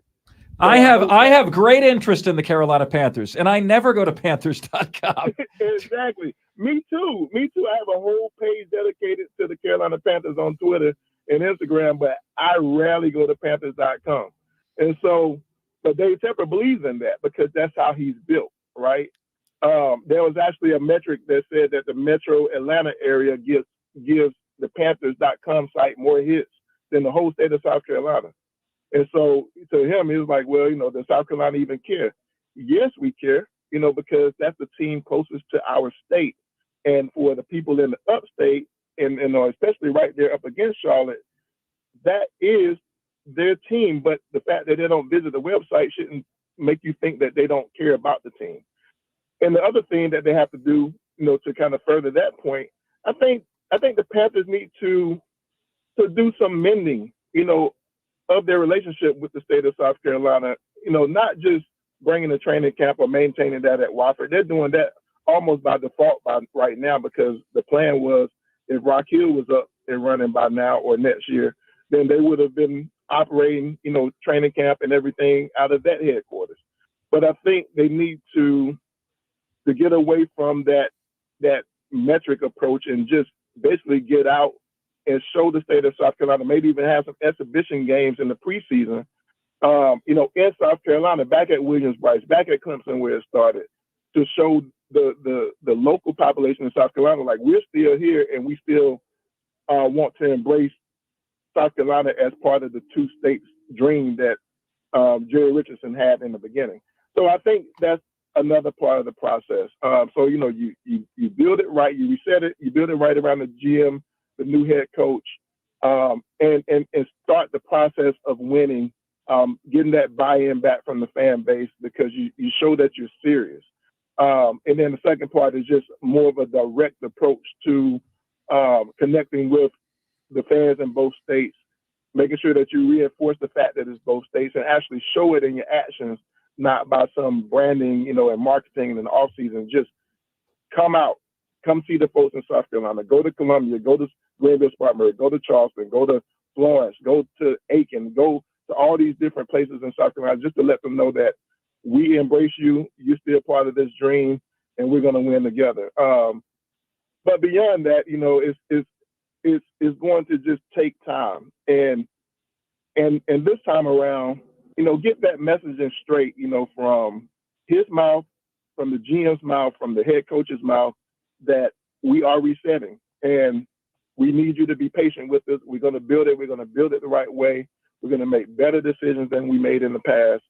I have great interest in the Carolina Panthers, and I never go to Panthers.com. Exactly. Me too. I have a whole page dedicated to the Carolina Panthers on Twitter and Instagram, but I rarely go to Panthers.com. And so, but Dave Tepper believes in that because that's how he's built, right? There was actually a metric that said that the metro Atlanta area gives the Panthers.com site more hits than the whole state of South Carolina. And so to him, he was like, well, does South Carolina even care? Yes, we care, because that's the team closest to our state. And for the people in the upstate, and especially right there up against Charlotte, that is their team. But the fact that they don't visit the website shouldn't make you think that they don't care about the team. And the other thing that they have to do, to kind of further that point, I think the Panthers need to do some mending, of their relationship with the state of South Carolina, not just bringing a training camp or maintaining that at Wofford. They're doing that almost by default right now, because the plan was if Rock Hill was up and running by now or next year, then they would have been operating, training camp and everything out of that headquarters. But I think they need to get away from that metric approach and just basically get out and show the state of South Carolina, maybe even have some exhibition games in the preseason, in South Carolina, back at Williams-Brice, back at Clemson where it started, to show the local population in South Carolina, like, we're still here and we still want to embrace South Carolina as part of the two states dream that Jerry Richardson had in the beginning. So I think that's another part of the process. So, you build it right, you reset it, you build it right around the GM, the new head coach, and start the process of winning, getting that buy-in back from the fan base, because you show that you're serious. And then the second part is just more of a direct approach to connecting with the fans in both states, making sure that you reinforce the fact that it's both states and actually show it in your actions, not by some branding, and marketing in the off season. Just come out, come see the folks in South Carolina, go to Columbia, go to Greenville, Spartanburg, go to Charleston, go to Florence, go to Aiken, go to all these different places in South Carolina, just to let them know that we embrace you, you're still part of this dream, and we're going to win together. But beyond that, it's going to just take time. And this time around, get that messaging straight, from his mouth, from the GM's mouth, from the head coach's mouth, that we are resetting. And we need you to be patient with us. We're going to build it. We're going to build it the right way. We're going to make better decisions than we made in the past.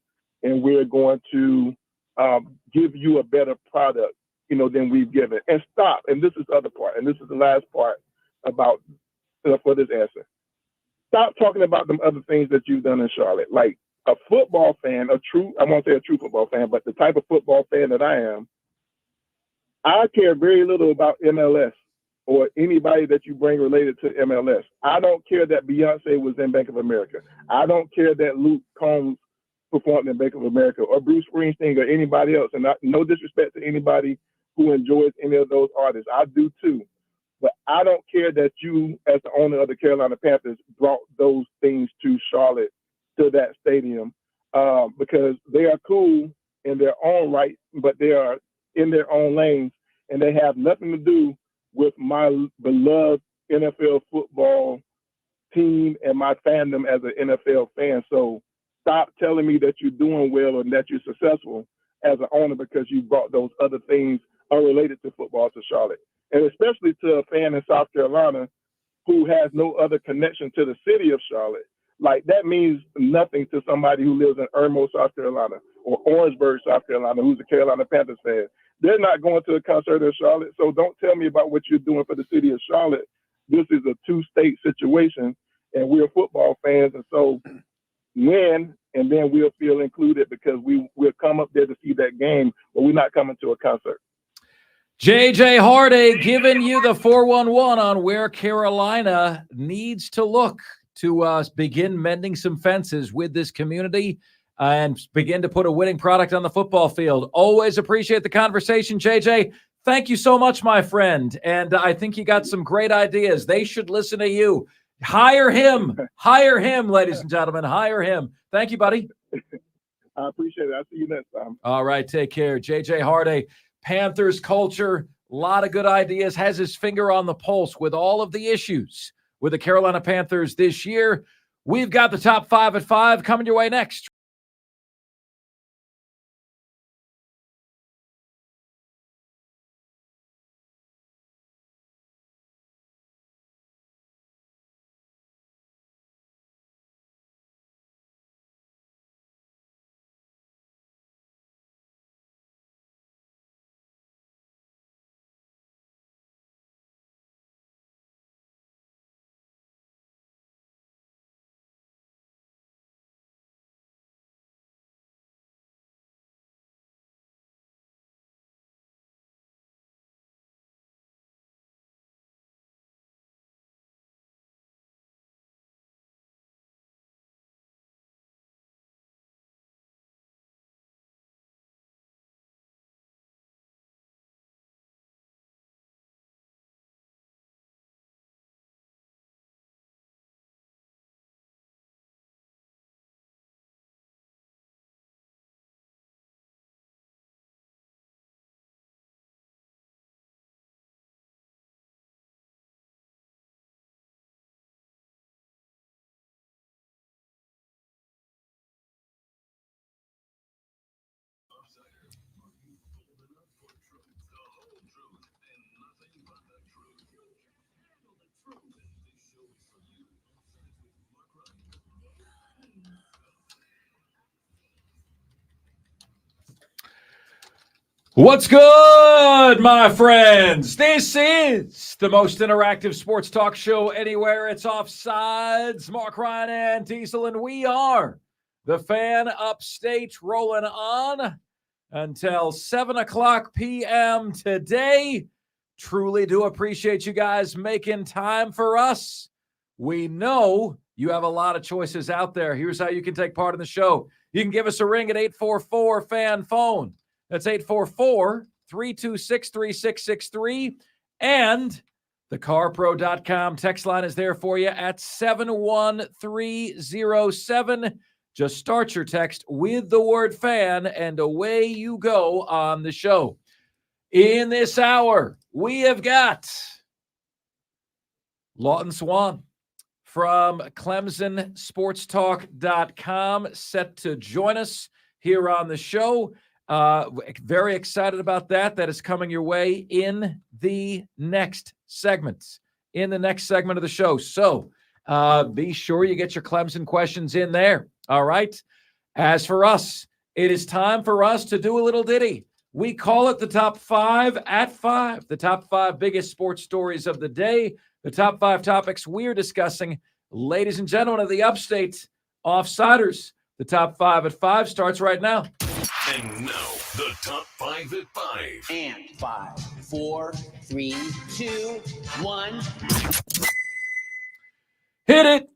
And we're going to give you a better product, than we've given. And stop. And this is the other part. And this is the last part about for this answer. Stop talking about them other things that you've done in Charlotte. Like a football fan, I won't say a true football fan, but the type of football fan that I am, I care very little about MLS or anybody that you bring related to MLS. I don't care that Beyonce was in Bank of America. I don't care that Luke Combs performed in Bank of America or Bruce Springsteen or anybody else. And no disrespect to anybody who enjoys any of those artists. I do too. But I don't care that you, as the owner of the Carolina Panthers, brought those things to Charlotte, to that stadium, because they are cool in their own right, but they are in their own lanes, and they have nothing to do with my beloved NFL football team and my fandom as an NFL fan. So stop telling me that you're doing well and that you're successful as an owner because you brought those other things unrelated to football to Charlotte. And especially to a fan in South Carolina who has no other connection to the city of Charlotte. Like, that means nothing to somebody who lives in Irmo, South Carolina, or Orangeburg, South Carolina, who's a Carolina Panthers fan. They're not going to a concert in Charlotte, so don't tell me about what you're doing for the city of Charlotte. This is a two-state situation, and we're football fans, and so win, and then we'll feel included because we'll come up there to see that game, but we're not coming to a concert. JJ Hardy giving you the 411 on where Carolina needs to look to begin mending some fences with this community and begin to put a winning product on the football field. Always appreciate the conversation, JJ. Thank you so much, my friend. And I think you got some great ideas. They should listen to you. Hire him, ladies and gentlemen. Hire him. Thank you, buddy. I appreciate it. I'll see you next time. All right, take care. JJ Hardy, Panthers culture, a lot of good ideas, has his finger on the pulse with all of the issues with the Carolina Panthers this year. We've got the top 5 at 5 coming your way next. What's good, my friends? This is the most interactive sports talk show anywhere. It's Offsides, Marc Ryan and Diesel, and we are the Fan Upstate, rolling on until 7 o'clock p.m. today. Truly do appreciate you guys making time for us. We know you have a lot of choices out there. Here's how you can take part in the show. You can give us a ring at 844-FAN-PHONE. That's 844-326-3663. And the carpro.com text line is there for you at 71307. Just start your text with the word fan, and away you go on the show. In this hour, we have got Lawton Swan from ClemsonSportsTalk.com set to join us here on the show. Very excited about that. That is coming your way in the next segment. In the next segment of the show. So be sure you get your Clemson questions in there. All right. As for us, it is time for us to do a little ditty. We call it the top 5 at 5. The top 5 biggest sports stories of the day. The top 5 topics we're discussing. Ladies and gentlemen of the Upstate, Offsiders. The top 5 at 5 starts right now. And now, the top 5 at 5. And 5, 4, 3, 2, 1. Hit it.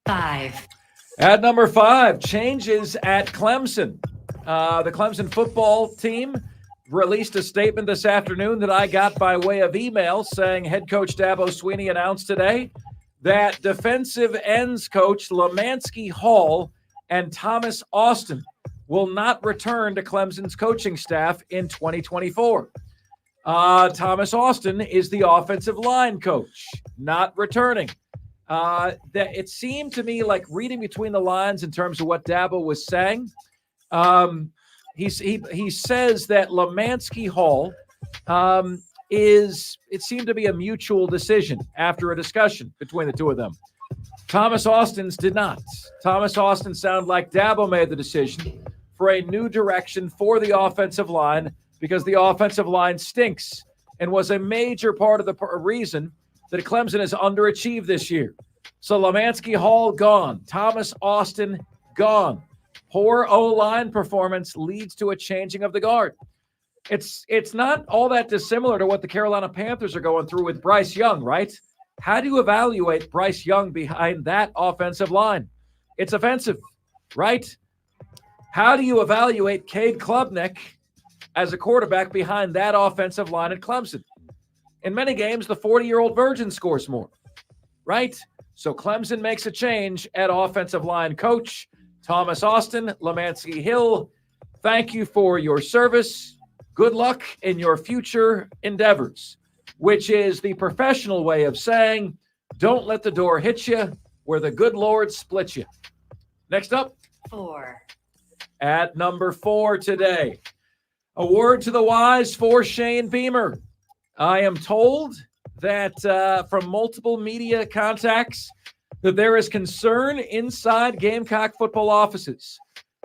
5. At number 5, changes at Clemson. The Clemson football team released a statement this afternoon that I got by way of email saying head coach Dabo Swinney announced today that defensive ends coach Lemansky Hall and Thomas Austin will not return to Clemson's coaching staff in 2024. Thomas Austin is the offensive line coach, not returning. That it seemed to me like reading between the lines in terms of what Dabo was saying. He says that Lemansky Hall it seemed to be a mutual decision after a discussion between the two of them. Thomas Austin's did not. Thomas Austin sounded like Dabo made the decision. for a new direction for the offensive line because the offensive line stinks and was a major part of the reason that Clemson has underachieved this year. So Lemansky Hall gone. Thomas Austin gone. Poor O-line performance leads to a changing of the guard. It's not all that dissimilar to what the Carolina Panthers are going through with Bryce Young, right? How do you evaluate Bryce Young behind that offensive line? It's offensive, right? How do you evaluate Cade Klubnik as a quarterback behind that offensive line at Clemson? In many games, the 40-year-old virgin scores more, right? So Clemson makes a change at offensive line coach. Thomas Austin, Lemansky Hill, thank you for your service. Good luck in your future endeavors, which is the professional way of saying, don't let the door hit you where the good Lord split you. Next up. 4. At number 4 today, a word to the wise for Shane Beamer. I am told that from multiple media contacts that there is concern inside Gamecock football offices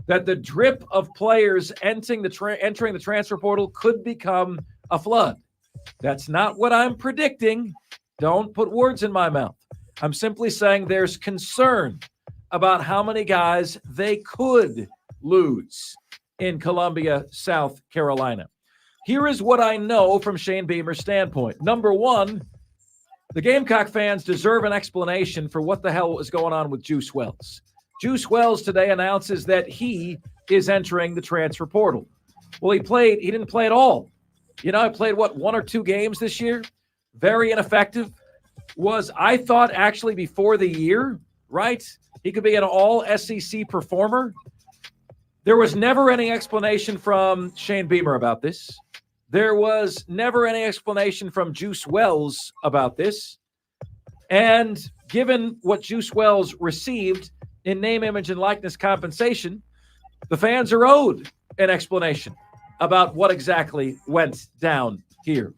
that the drip of players entering the transfer portal could become a flood. That's not what I'm predicting. Don't put words in my mouth. I'm simply saying there's concern about how many guys they could lose in Columbia, South Carolina. Here is what I know from Shane Beamer's standpoint. Number one, the Gamecock fans deserve an explanation for what the hell is going on with Juice Wells. Juice Wells today announces that he is entering the transfer portal. Well, he didn't play at all. He played, 1 or 2 games this year? Very ineffective. I thought actually before the year, right? He could be an all-SEC performer. There was never any explanation from Shane Beamer about this. There was never any explanation from Juice Wells about this. And given what Juice Wells received in name, image, and likeness compensation, the fans are owed an explanation about what exactly went down here.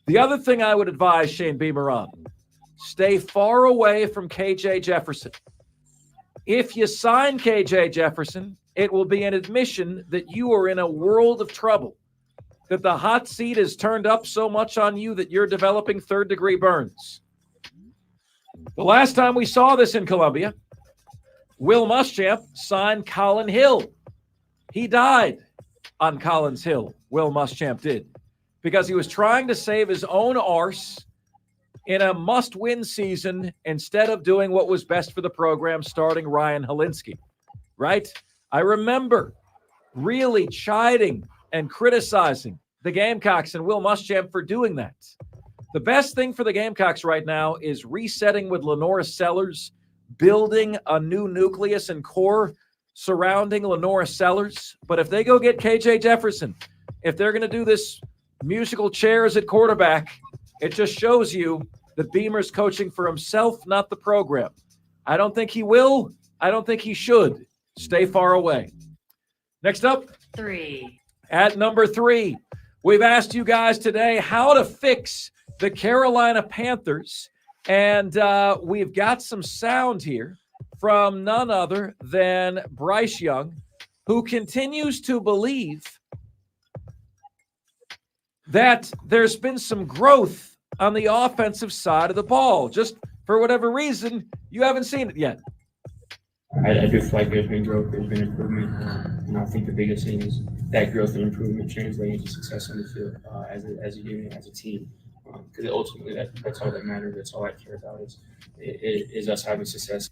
The other thing I would advise Shane Beamer on, stay far away from KJ Jefferson. If you sign KJ Jefferson, it will be an admission that you are in a world of trouble, that the hot seat is turned up so much on you that you're developing third-degree burns. The last time we saw this in Columbia, Will Muschamp signed Colin Hill. He died on Collins Hill, Will Muschamp did, because he was trying to save his own arse in a must-win season instead of doing what was best for the program, starting Ryan Helinski, right? I remember really chiding and criticizing the Gamecocks and Will Muschamp for doing that. The best thing for the Gamecocks right now is resetting with Lenora Sellers, building a new nucleus and core surrounding Lenora Sellers. But if they go get KJ Jefferson, if they're going to do this musical chairs at quarterback, it just shows you that Beamer's coaching for himself, not the program. I don't think he will. I don't think he should. Stay far away. Next up. 3. At number 3, we've asked you guys today how to fix the Carolina Panthers. And we've got some sound here from none other than Bryce Young, who continues to believe that there's been some growth on the offensive side of the ball. Just for whatever reason, you haven't seen it yet. I do feel like there's been growth, there's been improvement, and I think the biggest thing is that growth and improvement translating into success on the field as a unit, as a team. Because ultimately, that's all that matters. That's all I care about is us having success.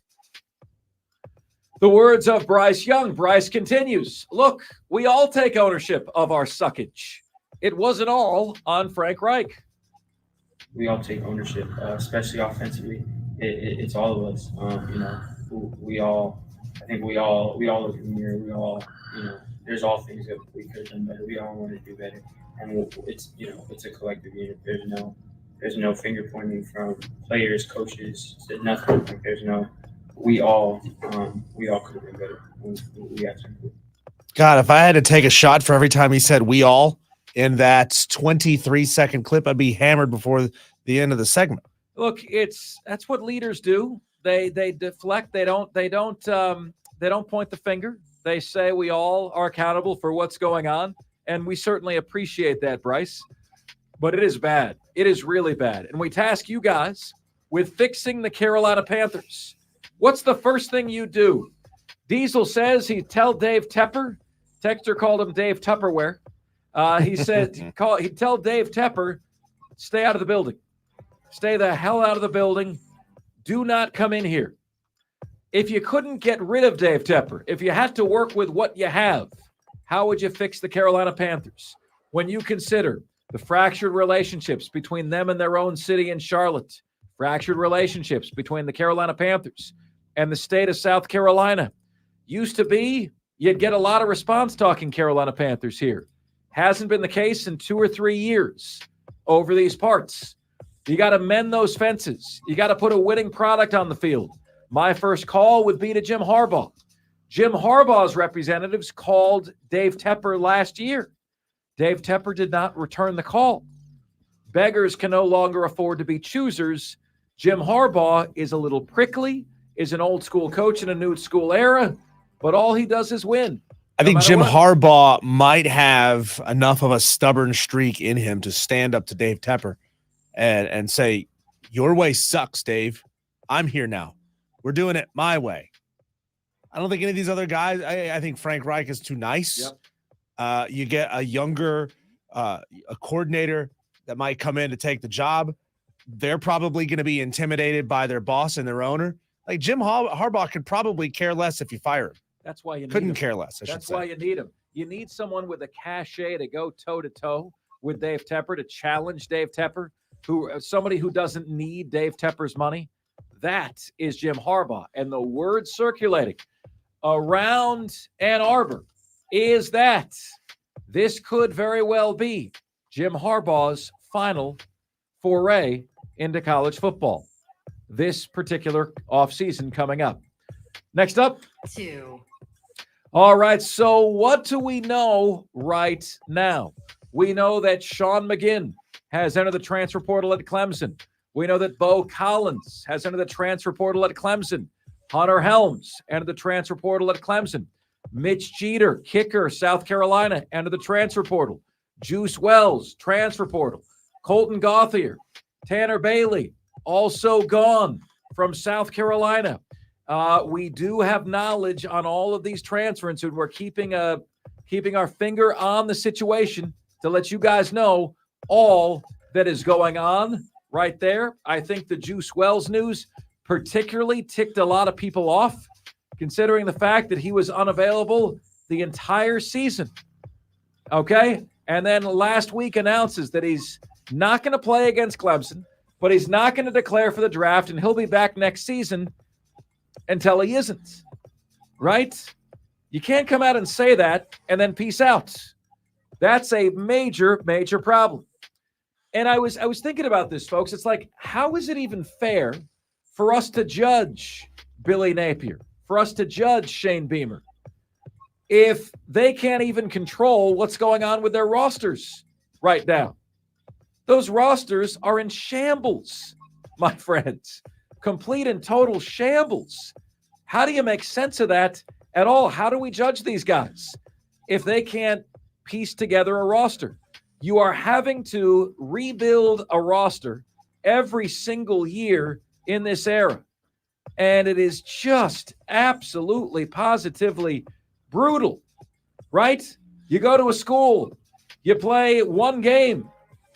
The words of Bryce Young. Bryce continues, look, we all take ownership of our suckage. It wasn't all on Frank Reich. We all take ownership, especially offensively. It's all of us. We all look in the mirror. We all, there's all things that we could have done better. We all want to do better. And it's a collective unit. There's no finger pointing from players, coaches, nothing. We all could have been better. We absolutely. God, if I had to take a shot for every time he said "we all" in that 23-second clip, I'd be hammered before the end of the segment. Look, that's what leaders do. They deflect. They don't point the finger. They say we all are accountable for what's going on, and we certainly appreciate that, Bryce. But it is bad. It is really bad. And we task you guys with fixing the Carolina Panthers. What's the first thing you do? Diesel says he'd tell Dave Tepper. Texter called him Dave Tupperware. He said he'd tell Dave Tepper, stay out of the building. Stay the hell out of the building. Do not come in here. If you couldn't get rid of Dave Tepper, if you had to work with what you have, how would you fix the Carolina Panthers? When you consider the fractured relationships between them and their own city in Charlotte, fractured relationships between the Carolina Panthers and the state of South Carolina. Used to be, you'd get a lot of response talking Carolina Panthers here. Hasn't been the case in 2 or 3 years over these parts. You got to mend those fences. You got to put a winning product on the field. My first call would be to Jim Harbaugh. Jim Harbaugh's representatives called Dave Tepper last year. Dave Tepper did not return the call. Beggars can no longer afford to be choosers. Jim Harbaugh is a little prickly, is an old school coach in a new school era, but all he does is win. I think Jim Harbaugh might have enough of a stubborn streak in him to stand up to Dave Tepper and say, your way sucks, Dave. I'm here now. We're doing it my way. I don't think any of these other guys, I think Frank Reich is too nice. Yep. You get a younger a coordinator that might come in to take the job. They're probably going to be intimidated by their boss and their owner. Like Jim Harbaugh could probably care less if you fire him. That's why you need Couldn't him. care less, I should That's say. why you need him. You need someone with a cachet to go toe-to-toe with Dave Tepper, to challenge Dave Tepper, somebody who doesn't need Dave Tepper's money. That is Jim Harbaugh. And the word circulating around Ann Arbor is that this could very well be Jim Harbaugh's final foray into college football this particular offseason coming up. Next up. 2. All right, so what do we know right now? We know that Sean McGinn has entered the transfer portal at Clemson. We know that Bo Collins has entered the transfer portal at Clemson. Hunter Helms entered the transfer portal at Clemson. Mitch Jeter, kicker, South Carolina, entered the transfer portal. Juice Wells, transfer portal. Colton Gauthier, Tanner Bailey, also gone from South Carolina. We do have knowledge on all of these transfers, and we're keeping our finger on the situation to let you guys know all that is going on right there. I think the Juice Wells news particularly ticked a lot of people off, considering the fact that he was unavailable the entire season. Okay? And then last week announces that he's not going to play against Clemson, but he's not going to declare for the draft, and he'll be back next season until he isn't. Right? You can't come out and say that and then peace out. That's a major, major problem. And I was thinking about this, folks. It's like, how is it even fair for us to judge Billy Napier, for us to judge Shane Beamer, if they can't even control what's going on with their rosters right now? Those rosters are in shambles, my friends. Complete and total shambles. How do you make sense of that at all? How do we judge these guys if they can't piece together a roster? You are having to rebuild a roster every single year in this era. And it is just absolutely, positively brutal, right? You go to a school, you play one game,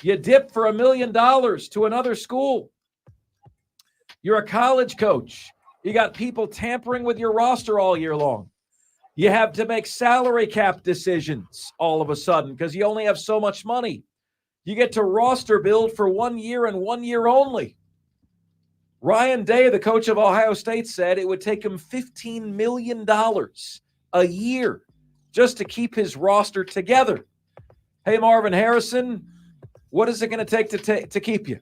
you dip for $1 million to another school. You're a college coach. You got people tampering with your roster all year long. You have to make salary cap decisions all of a sudden because you only have so much money. You get to roster build for 1 year and 1 year only. Ryan Day, the coach of Ohio State, said it would take him $15 million a year just to keep his roster together. Hey, Marvin Harrison, what is it going to take to keep you?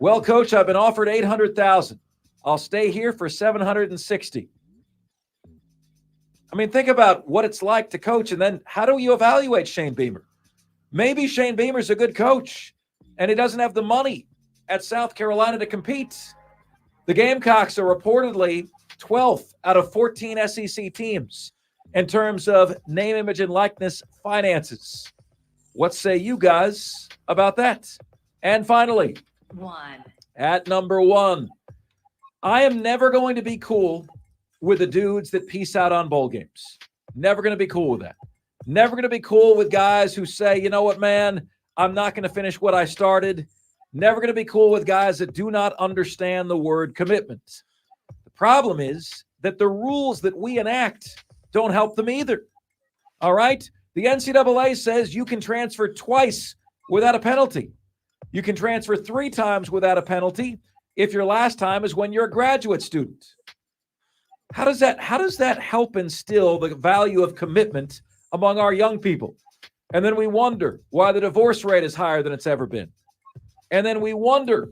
Well, coach, I've been offered $800,000. I'll stay here for $760,000. I mean, think about what it's like to coach, and then how do you evaluate Shane Beamer? Maybe Shane Beamer's a good coach, and he doesn't have the money at South Carolina to compete. The Gamecocks are reportedly 12th out of 14 SEC teams in terms of name, image, and likeness finances. What say you guys about that? And finally, at number 1, I am never going to be cool with the dudes that peace out on bowl games. Never going to be cool with that. Never going to be cool with guys who say, you know what, man, I'm not going to finish what I started. Never going to be cool with guys that do not understand the word commitment. The problem is that the rules that we enact don't help them either. All right? The NCAA says you can transfer twice without a penalty. You can transfer 3 times without a penalty if your last time is when you're a graduate student. How does that help instill the value of commitment among our young people? And then we wonder why the divorce rate is higher than it's ever been. And then we wonder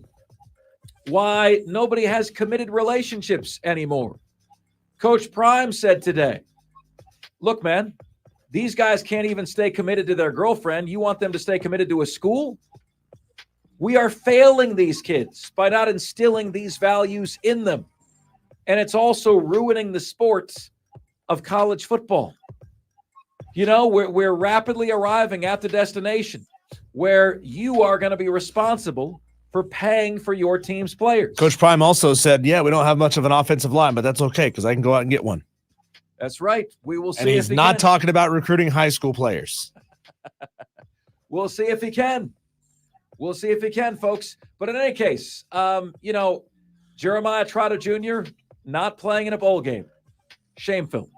why nobody has committed relationships anymore. Coach Prime said today, look, man, these guys can't even stay committed to their girlfriend. You want them to stay committed to a school? We are failing these kids by not instilling these values in them. And it's also ruining the sport of college football. You know, we're rapidly arriving at the destination where you are going to be responsible for paying for your team's players. Coach Prime also said, yeah, we don't have much of an offensive line, but that's okay because I can go out and get one. That's right. We will see. And he's not talking about recruiting high school players. We'll see if he can. We'll see if he can, folks. But in any case, you know, Jeremiah Trotter Jr. not playing in a bowl game. Shameful.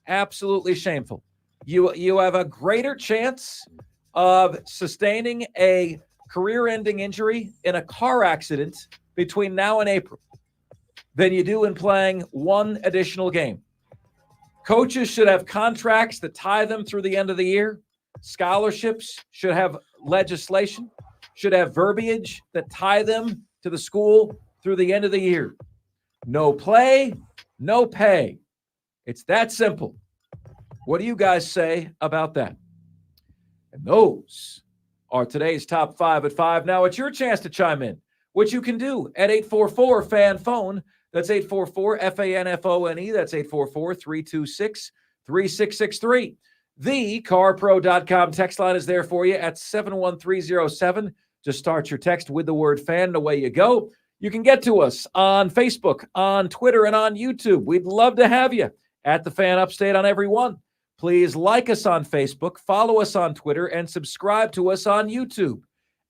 Absolutely shameful. You have a greater chance of sustaining a career-ending injury in a car accident between now and April than you do in playing one additional game. Coaches should have contracts that tie them through the end of the year. Scholarships should have legislation, should have verbiage that tie them to the school through the end of the year. No play, no pay. It's that simple. What do you guys say about that? And those are today's top 5 at 5. Now it's your chance to chime in, which you can do at 844-FAN-PHONE. That's 844-FANFONE. That's 844-326-3663. TheCarPro.com text line is there for you at 71307. Just start your text with the word fan, and away you go. You can get to us on Facebook, on Twitter, and on YouTube. We'd love to have you at the Fan Upstate on every one. Please like us on Facebook, follow us on Twitter, and subscribe to us on YouTube.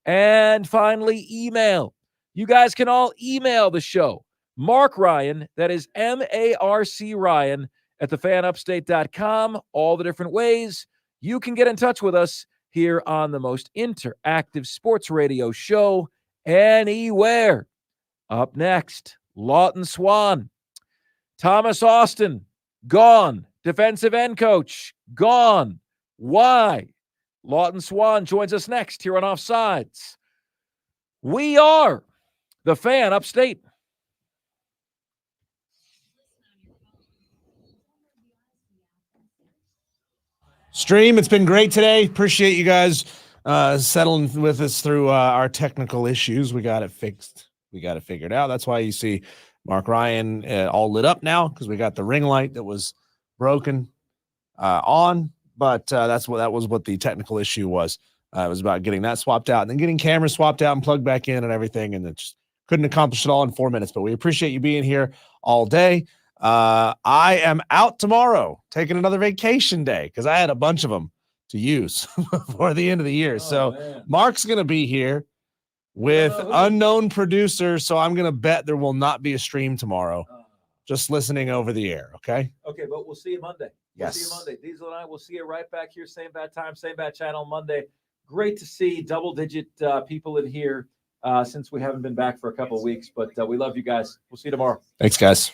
And finally, email. You guys can all email the show. Marc Ryan, that is M-A-R-C Ryan, at thefanupstate.com. All the different ways you can get in touch with us here on the most interactive sports radio show anywhere. Up next, Lawton Swan. Thomas Austin, gone. Defensive end coach, gone. Why? Lawton Swan joins us next here on Offsides. We are the Fan Upstate. Stream, it's been great today. Appreciate you guys settling with us through our technical issues. We got it fixed. We got it figured out. That's why you see Marc Ryan all lit up now, because we got the ring light that was broken on. But that was what the technical issue was. It was about getting that swapped out and then getting cameras swapped out and plugged back in and everything. And it just couldn't accomplish it all in 4 minutes. But we appreciate you being here all day. I am out tomorrow taking another vacation day because I had a bunch of them to use before the end of the year. Man. Mark's going to be here with unknown producer. So I'm going to bet there will not be a stream tomorrow. Just listening over the air. Okay. Okay. But we'll see you Monday. Yes. See you Monday. Diesel and I will see you right back here. Same bad time, same bad channel Monday. Great to see double-digit people in here since we haven't been back for a couple of weeks. But we love you guys. We'll see you tomorrow. Thanks, guys.